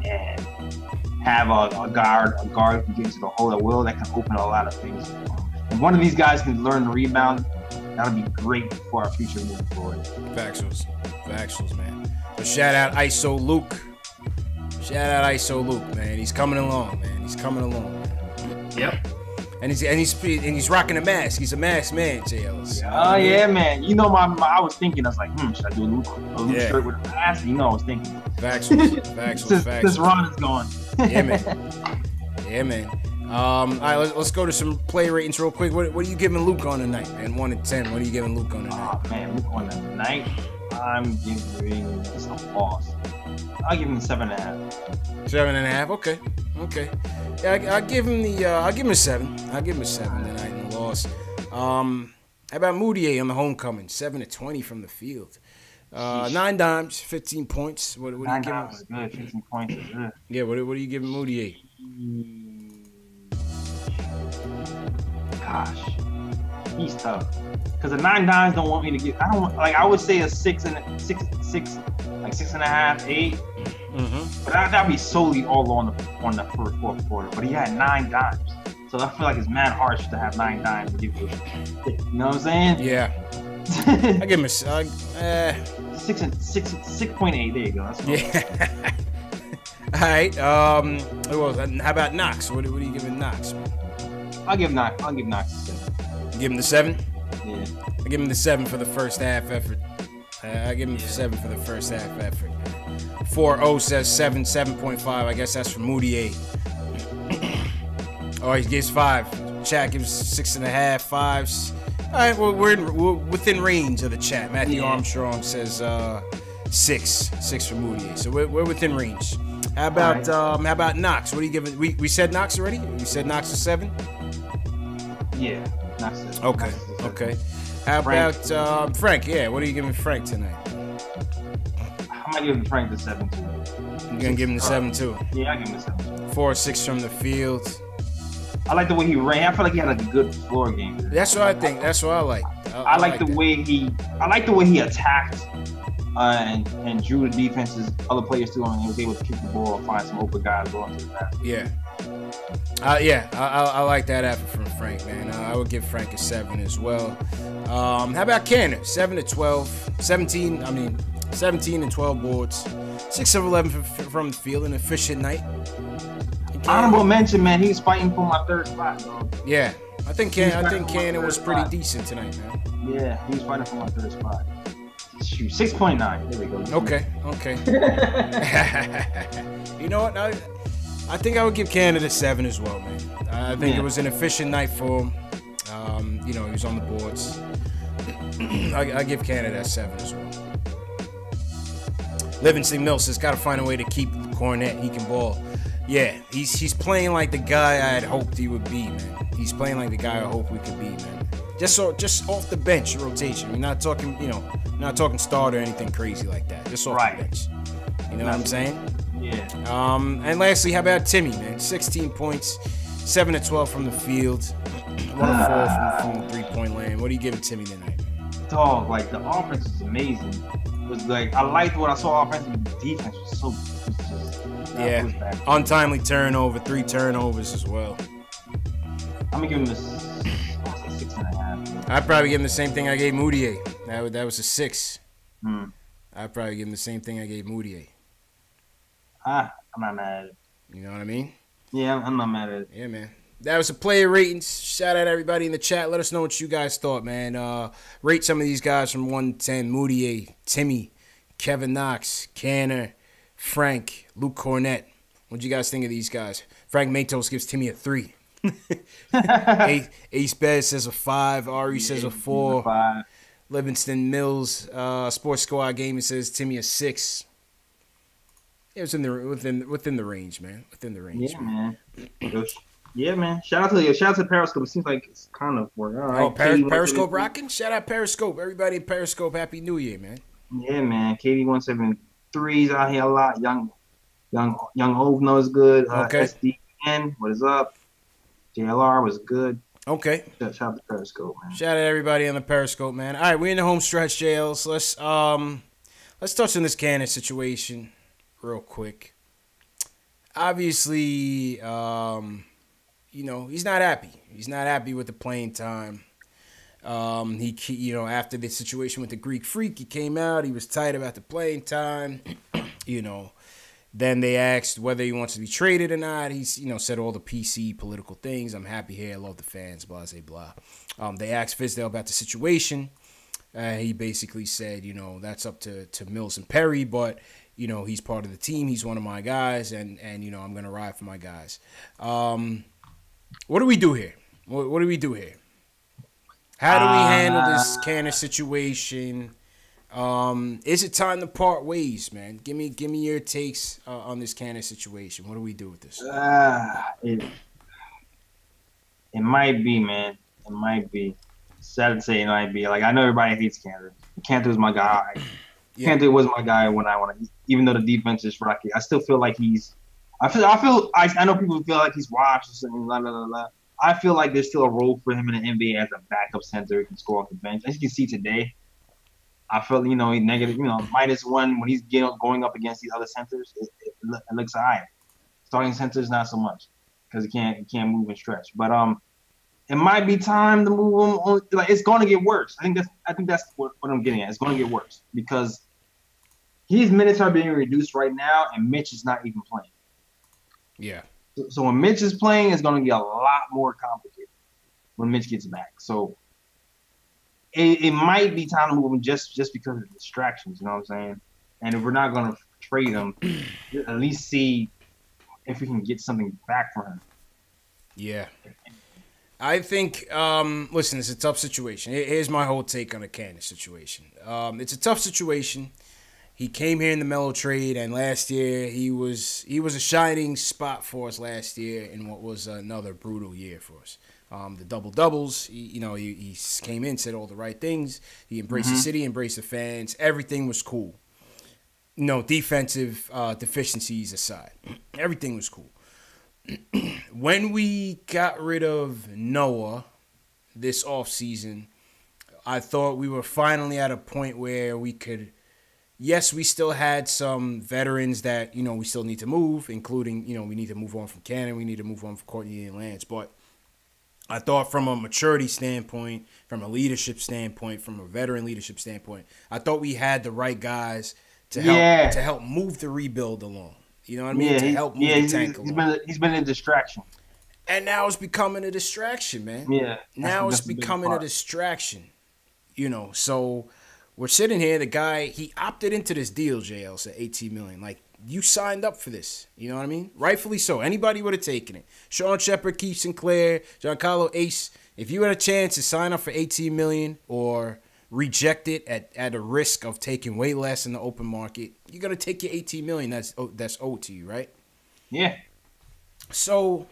and have a guard who can get to the hole at will. That can open a lot of things. If one of these guys can learn to rebound, that'll be great for our future moving forward. Factuals, man. But shout out ISO Luke. Man. He's coming along, man. Yep. And he's rocking a mask. He's a masked man, JLs. Oh yeah, man. I was thinking. I was like, should I do a Luke shirt with a mask? I was thinking. Factuals. This Ron is gone. Yeah, man. All right, let's go to some play ratings real quick. What are you giving Luke on tonight, man? 1 to 10. What are you giving Luke on tonight? Oh man, Luke on tonight. I'm giving this a loss. I'll give him 7.5. 7.5. Okay. Yeah, I'll give him a 7. I'll give him a 7 tonight in the loss. How about Mudiay on the homecoming? 7 of 20 from the field. 9 dimes, 15 points. What are you giving? 9 dimes is good. 15 points is good. Yeah, what are you giving Mudiay? Gosh, he's tough. Because the 9 dimes don't want me to get. I don't want, like, I would say a 6.5, 8. But that'd be solely all on the first 4th quarter. But he had 9 dimes. So I feel like it's mad harsh to have 9 dimes and give you a 6. You know what I'm saying? Yeah. I give him a 6.8. There you go. That's yeah. All right. How about Knox? What are you giving Knox, man? I'll give Knox a 7. You give him the 7? Yeah. I give him the 7 for the first half effort. I give him the 7 for the first half effort. 4-0 says 7.5. I guess that's for Mudiay. Oh, he gives 5. Chat gives 6.5, 5s. All right, well, we're within range of the chat. Matthew Armstrong says 6 for Mudiay. So we're within range. How about Knox? What are you giving? We said Knox already. We said Knox is 7. Yeah, Knox is 7. Okay. How about Frank? Yeah, what are you giving Frank tonight? I'm gonna give Frank the 7 too. You're gonna give him the 7 too? Yeah, I give him the 7. 4 or 6 from the field. I like the way he ran. I feel like he had like a good floor game. That's what I think. That's what I like. I like the way he attacked and drew the defenses, other players too, and he was able to kick the ball and find some open guys going to the basket. Yeah. I like that effort from Frank, man. I would give Frank a 7 as well. How about Kanter? 7 to 12, 17 and 12 boards, 6 of 11 from the field, an efficient night. Honorable mention, man. He's fighting for my 3rd spot, bro. Yeah, I think Kanter was pretty decent tonight, man. Yeah, he was fighting for my 3rd spot. Shoot, 6.9. There we go. Okay. You know what? I think I would give Kanter a 7 as well, man. I think it was an efficient night for him. He was on the boards. I give Kanter that 7 as well. Livingston Mills has got to find a way to keep Cornette. He can ball. Yeah, he's playing like the guy I had hoped he would be, man. He's playing like the guy I hoped we could be, man. Just off the bench rotation. We're not talking, not talking start or anything crazy like that. Just off the bench. You know what I'm saying? Yeah. And lastly, how about Timmy, man? 16 points, 7 to 12 from the field, 1 of 4 from the 3-point land. What are you giving Timmy tonight? Dog, like the offense is amazing. It was like I liked what I saw offensively. The defense was so. Untimely turnover, 3 turnovers as well. I'm gonna give him 6.5. I'd probably give him the same thing I gave Mudiay. That was a 6. I'd probably give him the same thing I gave Mudiay. I'm not mad at it. You know what I mean? Yeah, I'm not mad at it. Yeah, man. That was a player ratings. Shout out everybody in the chat. Let us know what you guys thought, man. Rate some of these guys from 1 to 10. Mudiay, Timmy, Kevin Knox, Kanter, Frank, Luke Cornette. What do you guys think of these guys? Frank Matos gives Timmy a 3. Ace Bez says a 5. Ari says a 4. 5. Livingston Mills, Sports Squad Gaming says Timmy a 6. It was within the range, man. Within the range. Yeah, man. Yeah, man. Shout out to Periscope. It seems like it's kind of working. All right. Oh, Periscope rocking? Shout out Periscope. Everybody in Periscope, Happy New Year, man. Yeah, man. KD173's out here a lot. Young Ove knows good. Okay. SDN, what is up? JLR was good. Okay. Shout out to Periscope, man. Shout out everybody on the Periscope, man. All right, we're in the home stretch, JLs. Let's touch on this Kanter situation real quick. Obviously, he's not happy. He's not happy with the playing time. After the situation with the Greek Freak, he came out. He was tight about the playing time. Then they asked whether he wants to be traded or not. He's, said all the PC political things. I'm happy here. I love the fans, blah, blah, blah. They asked Fizdale about the situation. He basically said, that's up to Mills and Perry, but, he's part of the team. He's one of my guys, and I'm going to ride for my guys. What do we do here? What do we do here? How do we handle this Kanter situation? Is it time to part ways, man? Give me your takes on this Kanter situation. What do we do with this? It might be, man. It might be. sad to say it might be. Like, I know everybody hates Kanter. Kanter was my guy. Yeah. Kanter was my guy when I want to. Even though the defense is rocky, I still feel like he's. I know people feel like he's washed and blah blah blah blah. I feel like there's still a role for him in the NBA as a backup center who can score off the bench. As you can see today, I felt he's negative. -1 when he's going up against these other centers. It looks alright. Starting centers not so much because he can't move and stretch. But it might be time to move him. Like, it's going to get worse. I think that's what I'm getting at. It's going to get worse because his minutes are being reduced right now, and Mitch is not even playing. Yeah. So when Mitch is playing, it's going to get a lot more complicated when Mitch gets back. So it might be time to move him just because of the distractions. You know what I'm saying? And if we're not going to trade him, at least see if we can get something back for him. Yeah. I think, listen, it's a tough situation. Here's my whole take on the Kanter situation. It's a tough situation. He came here in the Melo trade, and last year he was a shining spot for us last year in what was another brutal year for us. The double-doubles, he came in, said all the right things. He embraced the city, embraced the fans. Everything was cool. Defensive deficiencies aside. Everything was cool. When we got rid of Noah this offseason, I thought we were finally at a point where we could, yes, we still had some veterans that, we still need to move, including, we need to move on from Cannon, we need to move on from Courtney and Lance. But I thought from a maturity standpoint, from a leadership standpoint, from a veteran leadership standpoint, I thought we had the right guys to help move the rebuild along. You know what I mean? To help move the tank along. He's been a distraction. And now it's becoming a distraction, man. Yeah. Now it's becoming a distraction. So we're sitting here, the guy, he opted into this deal, JL, said $18 million. Like, you signed up for this. You know what I mean? Rightfully so. Anybody would have taken it. Sean Shepard, Keith Sinclair, Giancarlo Ace. If you had a chance to sign up for $18 million or reject it at a risk of taking way less in the open market, you're going to take your $18 million that's owed to you, right? Yeah. So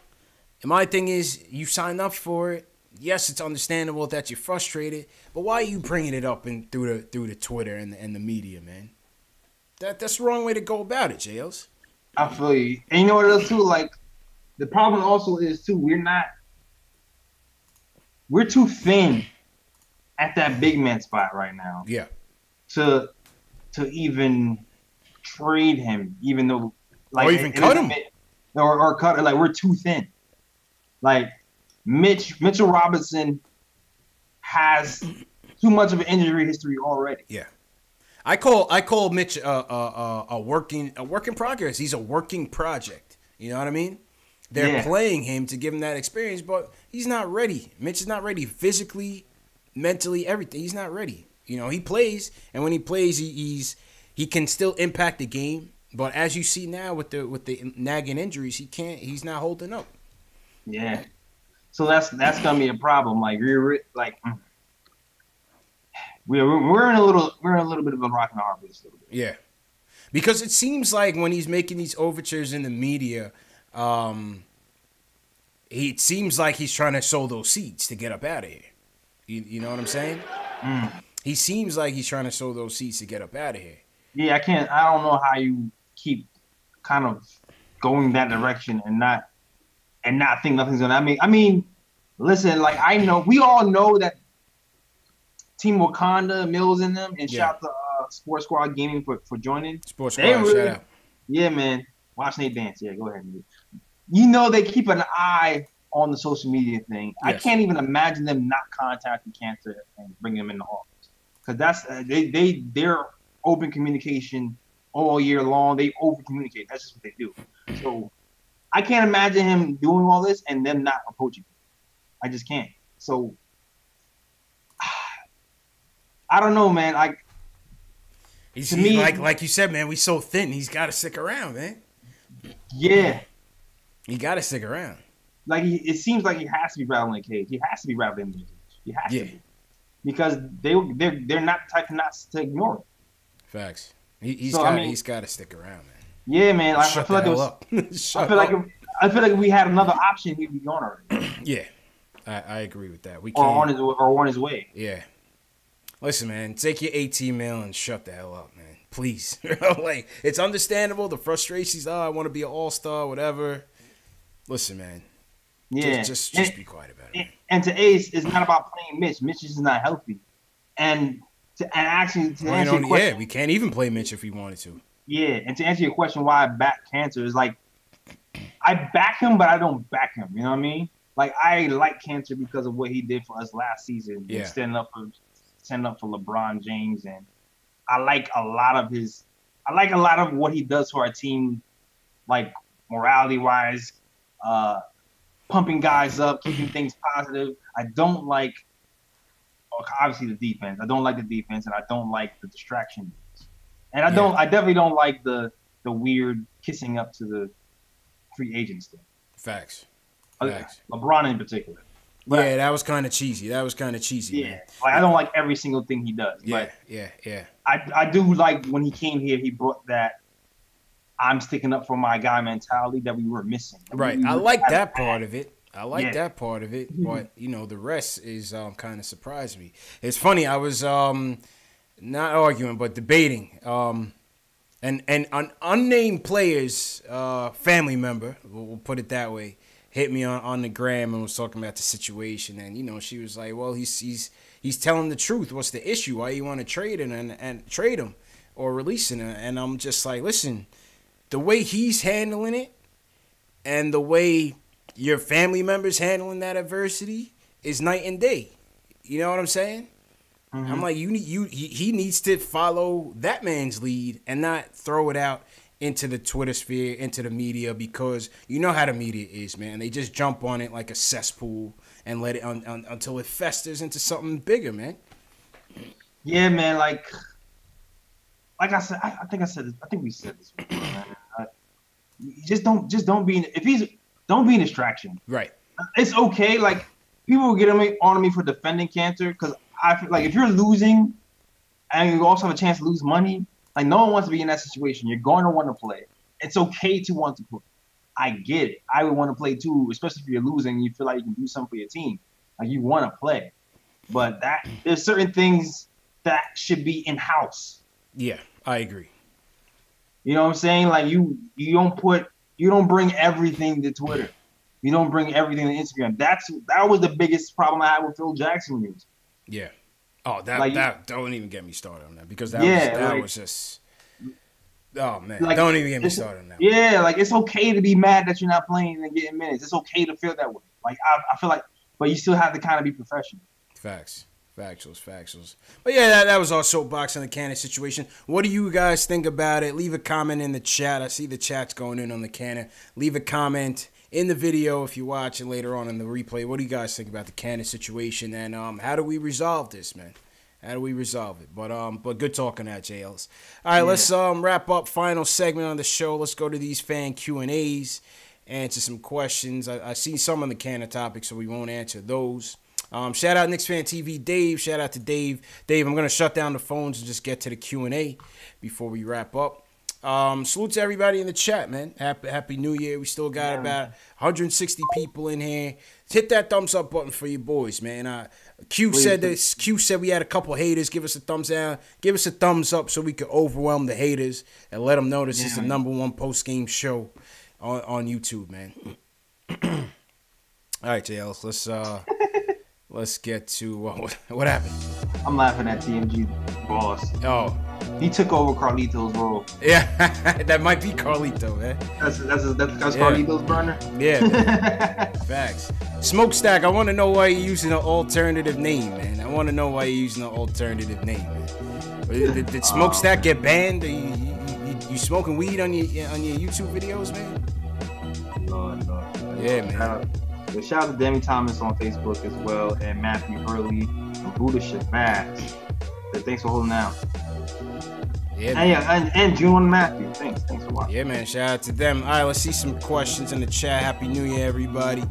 my thing is, you signed up for it. Yes, it's understandable that you're frustrated, but why are you bringing it up through the Twitter and the media, man? That's the wrong way to go about it, Jails. I feel you. And you know what else, too? Like, the problem also is, too, we're too thin at that big man spot right now. Yeah. To even trade him, even though, like, or even cut him. Or cut it. Like, we're too thin. Like, Mitchell Robinson has too much of an injury history already. Yeah. I call Mitch a work in progress. He's a working project. You know what I mean? They're playing him to give him that experience, but he's not ready. Mitch is not ready physically, mentally, everything. He's not ready. He plays, and when he plays, he can still impact the game. But as you see now with the nagging injuries, he's not holding up. Yeah. So that's gonna be a problem. Like we're in a little bit of a rock and a hard place a little bit. Yeah, because it seems like when he's making these overtures in the media, it seems like he's trying to sow those seeds to get up out of here. You know what I'm saying? He seems like he's trying to sow those seeds to get up out of here. Yeah, I don't know how you keep kind of going that direction and not think nothing's gonna. I mean, listen, like we all know that Team Wakanda, Mills in them, and shout out to Sports Squad Gaming for joining. Sports Squad, shout out. Yeah, man. Watch Nate dance. Yeah, go ahead. They keep an eye on the social media thing. Yes. I can't even imagine them not contacting Kanter and bringing him in the office, because that's they're open communication all year long. They over communicate. That's just what they do. So I can't imagine him doing all this and them not approaching him. I just can't. So I don't know, man. Like, to me, like you said, man, we so thin. He's got to stick around, man. Yeah, he got to stick around. Like it seems like he has to be rattling a cage. He has to be rattling a cage. He has to be, because they're not the type of nuts to ignore it. Facts. He's got to stick around, man. Yeah, man. I feel like if we had another option, he'd be gone already. Yeah. I agree with that. We or can't. on his way. Yeah. Listen, man, take your 18 mil and shut the hell up, man. Please. Like, it's understandable. The frustrations, I want to be an all-star, whatever. Listen, man. Yeah. Just be quiet about it. And to Ace, it's not about playing Mitch. Mitch is not healthy. And answer your question, yeah, we can't even play Mitch if we wanted to. Yeah, and to answer your question why I back Kanter is like, I back him, but I don't back him. You know what I mean? Like, I like Kanter because of what he did for us last season. Yeah. Standing up for LeBron James, and I like a lot of what he does for our team, like morality wise, pumping guys up, keeping things positive. I don't like, obviously, the defense. I don't like the defense, and I don't like the distraction. And I definitely don't like the weird kissing up to the free agents thing. Facts. LeBron in particular. But, yeah, that was kind of cheesy. Yeah, man. Like, I don't like every single thing he does. Yeah, but I do like when he came here, he brought that I'm sticking up for my guy mentality that we were missing. Right. I like that part of it. That part of it, but the rest is kind of surprised me. It's funny. I was not arguing, but debating. And an unnamed player's family member, we'll put it that way, hit me on the gram and was talking about the situation, and she was like, "Well, he's telling the truth. What's the issue? Why you want to trade him and trade him or releasing him?" And I'm just like, listen, the way he's handling it, and the way your family members handling that adversity is night and day. You know what I'm saying? Mm-hmm. I'm like, he needs to follow that man's lead and not throw it out into the Twitter sphere, into the media, because you know how the media is, man. They just jump on it like a cesspool and let it until it festers into something bigger, man. Yeah, man. Like I said, I think we said this before, man. Don't be a distraction. Right. It's okay. Like, people will get on me for defending Kanter because I feel like if you're losing and you also have a chance to lose money, like, no one wants to be in that situation. You're going to want to play. It's okay to want to play. I get it. I would want to play too, especially if you're losing and you feel like you can do something for your team. Like, you want to play. But there's certain things that should be in-house. Yeah, I agree. You know what I'm saying? Like, you don't bring everything to Twitter. You don't bring everything to Instagram. That was the biggest problem I had with Phil Jackson news. Yeah. Oh, that don't even get me started on that, because that was just, oh man, like, don't even get me started on that. Yeah, like, it's okay to be mad that you're not playing and getting minutes. It's okay to feel that way. Like, I feel like, but you still have to kind of be professional. Factuals. But yeah, that was our soapbox on the Kanter situation. What do you guys think about it? Leave a comment in the chat. I see the chat's going in on the Kanter. Leave a comment in the video if you're watching later on in the replay. What do you guys think about the Kanter situation, and how do we resolve this, man? How do we resolve it? But good talking at JLs. All right, let's wrap up final segment on the show. Let's go to these fan Q&As, answer some questions. I see some on the Kanter topic, so we won't answer those. Shout out KnicksFanTV Dave. Shout out to Dave. Dave, I'm going to shut down the phones and just get to the Q&A before we wrap up. Salute to everybody in the chat, man. Happy New Year. We still got about 160 people in here. Hit that thumbs up button for you boys, man. Q said this. Q said we had a couple haters. Give us a thumbs down. Give us a thumbs up so we could overwhelm the haters and let them know this is the #1 post-game show on YouTube, man. All right, JLs, let's get to what happened. I'm laughing at TMG boss. Oh. He took over Carlito's role. Yeah, that might be Carlito, man. That's Carlito's burner? Yeah. Facts. Smokestack, I want to know why you're using an alternative name, man. Did Smokestack get banned? You smoking weed on your YouTube videos, man? Lord. Yeah, man. Shout out to Demi Thomas on Facebook as well, and Matthew Hurley and Buddha Shabazz. Thanks for holding out. Yeah, and June Matthew. Thanks for watching. Yeah, man. Shout out to them. All right, let's see some questions in the chat. Happy New Year, everybody.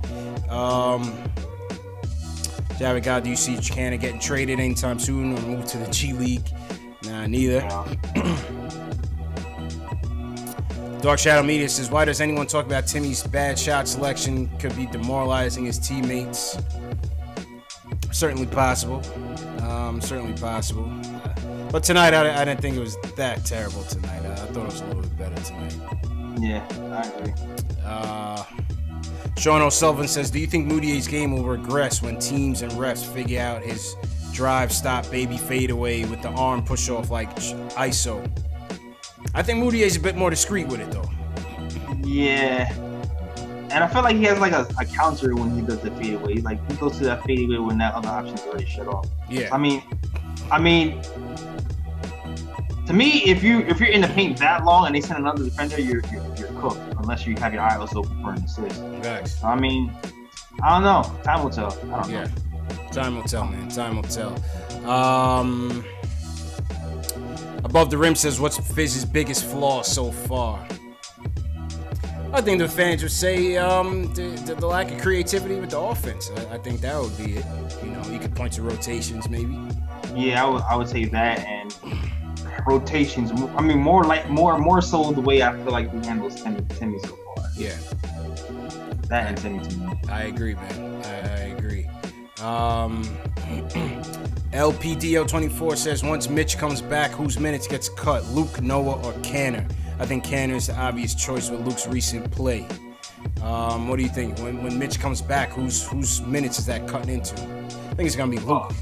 Javid God, do you see Kanter getting traded anytime soon or move to the G League? Nah, neither. Dark Shadow Media says, why does anyone talk about Timmy's bad shot selection? Could be demoralizing his teammates. Certainly possible. Certainly possible. But tonight, I didn't think it was that terrible tonight. I thought it was a little bit better tonight. Yeah, I agree. Sean O'Sullivan says, do you think Mudiay's game will regress when teams and refs figure out his drive, stop, baby fadeaway with the arm push off like ISO? I think Mudiay's a bit more discreet with it, though. Yeah. And I feel like he has like a counter when he does the fadeaway. Like he goes to that fadeaway when that other option's already shut off. Yeah. I mean, to me, if you're in the paint that long and they send another defender, you're cooked unless you have your eyes open for an assist. Nice. I mean, I don't know. Time will tell. I don't know. Time will tell, man. Time will tell. Above the Rim says, what's Fizz's biggest flaw so far? I think the fans would say the lack of creativity with the offense. I think that would be it. You know, you could point to rotations maybe. Yeah, I would say that, and rotations. I mean, more so the way I feel like we handle Timmy so far. Yeah. That and Timmy to me. I agree, man. I agree. LPDO24 says, once Mitch comes back, whose minutes gets cut? Luke, Noah, or Kanter? I think Kanter is the obvious choice with Luke's recent play. What do you think? When Mitch comes back, whose minutes is that cutting into? I think it's going to be Luke,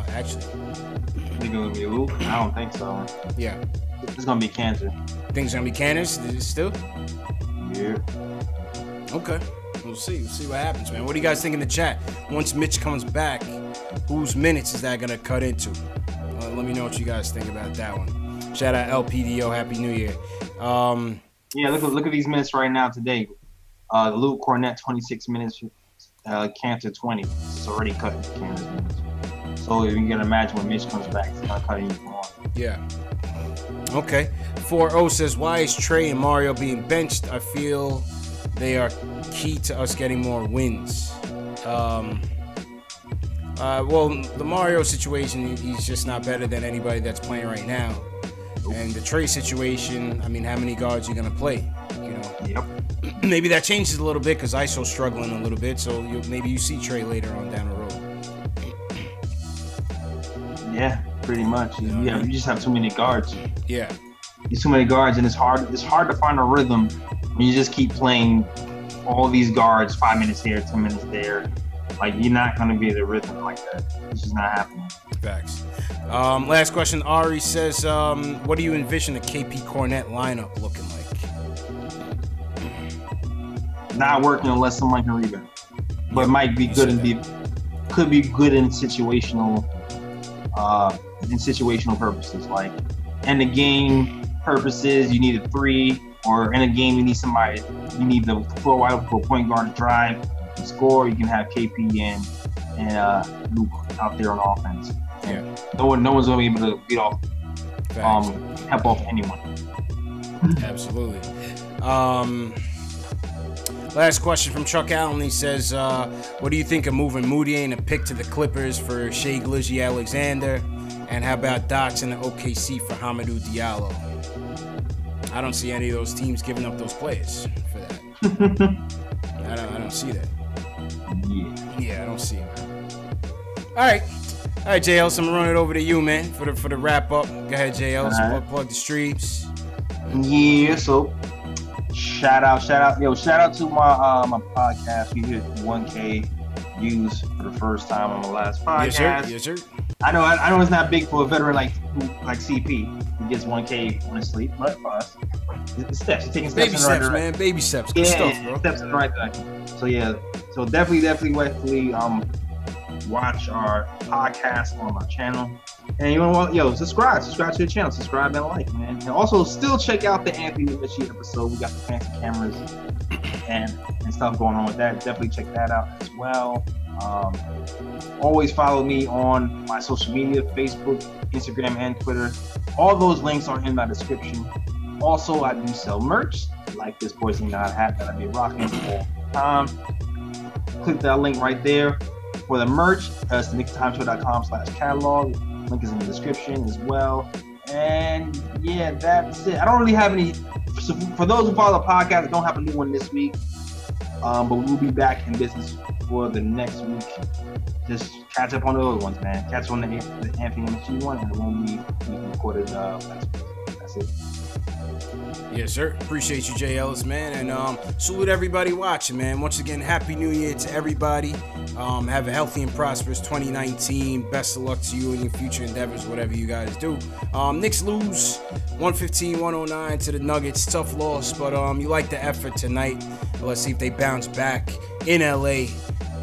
actually. You think it's going to be Luke? I don't think so. Yeah. It's going to be Kanter. Think it's going to be Kanter still? Yeah. Okay. We'll see. We'll see what happens, man. What do you guys think in the chat? Once Mitch comes back, whose minutes is that going to cut into? Let me know what you guys think about that one. Shout out LPDO. Happy New Year. Yeah, look at these minutes right now today. Luke Cornett, 26 minutes. Kanter, 20. It's already cut into Kanter's minutes. So you can imagine when Mitch comes back, it's going to cut even more. Yeah. Okay. 4-0 says, why is Trey and Mario being benched? I feel they are key to us getting more wins. Well, the Mario situation, he's just not better than anybody that's playing right now. And the Trey situation, I mean, how many guards are you going to play? You know? Yep. Maybe that changes a little bit because ISO's struggling a little bit, so maybe you see Trey later on down the road. Yeah, pretty much. You just have too many guards. Yeah. There's too many guards, and it's hard to find a rhythm when you just keep playing all these guards, 5 minutes here, 10 minutes there. Like, you're not going to be the rhythm like that. It's just not happening. Facts. Last question. Ari says, what do you envision the KP Cornett lineup looking like? Not working unless someone can rebound. But might be good could be good in situational purposes. Like, in the game purposes, you need a 3, or in a game you need the floor wide open for a point guard to drive and score. You can have KP and Luke out there on offense. Yeah. No one's gonna be able to get off help off anyone. Absolutely. Last question from Chuck Allen. He says, what do you think of moving Mudiay and a pick to the Clippers for Shai Gilgeous-Alexander? And how about Dots in the OKC for Hamidou Diallo? I don't see any of those teams giving up those players for that. I don't see that. Yeah, I don't see it, man. All right, JL, so I'm gonna run it over to you, man, for the wrap up. Go ahead, JL. Right. Plug the streams. Yeah, so shout out to my podcast. We hit 1K views for the first time on the last podcast. Yes, sir. I know it's not big for a veteran like CP who gets 1K on his sleep, but for us, it's steps. You're taking steps in the right direction. Man. Baby steps. Good stuff, bro. Steps in the right direction. So yeah, so definitely watch our podcast on my channel. And you know what? Subscribe to the channel. Subscribe and like, man. And also still check out the Anthony Ritchie episode. We got the fancy cameras and stuff going on with that. Definitely check that out as well. Always follow me on my social media, Facebook, Instagram, and Twitter. All those links are in my description. Also, I do sell merch, like this Poison God hat that I be rocking all the time. Click that link right there for the merch. That's the KnicksFanTV.com/catalog. Link is in the description as well. And yeah, that's it. I don't really have any. For those who follow the podcast, I don't have a new one this week. But we'll be back in business for the next week. Just catch up on the other ones, man. Catch on the Anthony MSG one and the one we recorded last week. That's it. Yes, sir. Appreciate you, Jay Ellis, man. And salute everybody watching, man. Once again, Happy New Year to everybody. Have a healthy and prosperous 2019. Best of luck to you in your future endeavors, whatever you guys do. Knicks lose 115-109 to the Nuggets. Tough loss, but you like the effort tonight. Let's see if they bounce back in LA.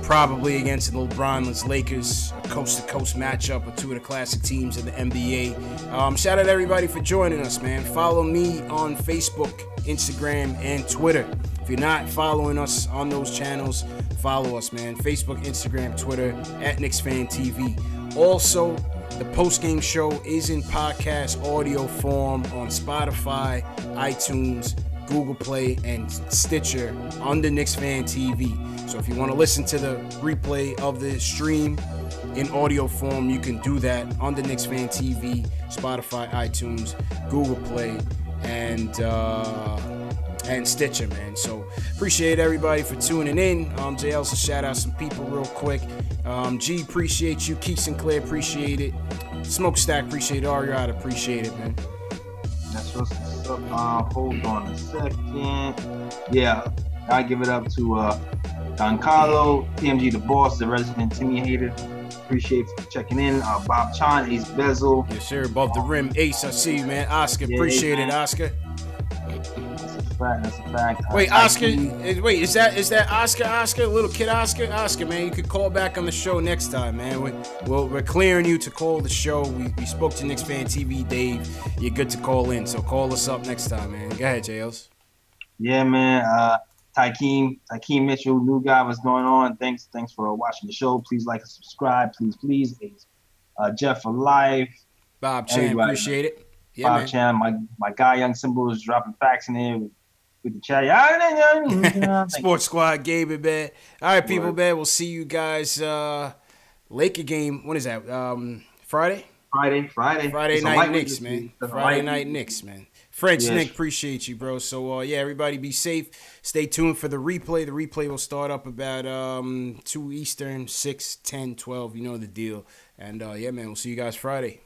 Probably against the LeBronless Lakers, a coast-to-coast matchup with two of the classic teams in the NBA. Shout out to everybody for joining us, man. Follow me on Facebook, Instagram, and Twitter. If you're not following us on those channels, follow us, man. Facebook, Instagram, Twitter, at KnicksFanTV. Also, the post-game show is in podcast audio form on Spotify, iTunes, Google Play, and Stitcher under KnicksFanTV. So if you want to listen to the replay of the stream in audio form, you can do that on the KnicksFanTV, Spotify, iTunes, Google Play, and Stitcher, man. So appreciate everybody for tuning in. Jay Elsa, shout out some people real quick. G, appreciate you. Keith Sinclair, appreciate it. Smokestack, appreciate it. Ariad, appreciate it, man. That's what's up. Hold on a second. Yeah, I give it up to Don Carlo, TMG the Boss, the resident Timmy hater. Appreciate you checking in. Bob Chan, Ace Bezel. Yes, sir. Above the rim, Ace. I see you, man. Oscar, yeah, appreciate it, Oscar. That's a fact. That's a fact. Wait, Oscar. Wait, is that Oscar? Little kid Oscar? Oscar, man, you could call back on the show next time, man. We're clearing you to call the show. We spoke to KnicksFanTV, Dave. You're good to call in, so call us up next time, man. Go ahead, JLs. Yeah, man. Tykeem Mitchell, new guy, what's going on? Thanks for watching the show. Please like and subscribe, please. Jeff for life. Bob Chan, appreciate it. Yeah, Bob Chan, my guy, Young Symbol, is dropping facts in there with the chat. Sports Squad, Gabe, man. All right, people, man. We'll see you guys. Laker game. When is that? Friday. Friday night Knicks, man. Friday night Knicks, man. French Nick, appreciate you, bro. So, yeah, everybody be safe. Stay tuned for the replay. The replay will start up about 2 Eastern, 6, 10, 12. You know the deal. And, yeah, man, we'll see you guys Friday.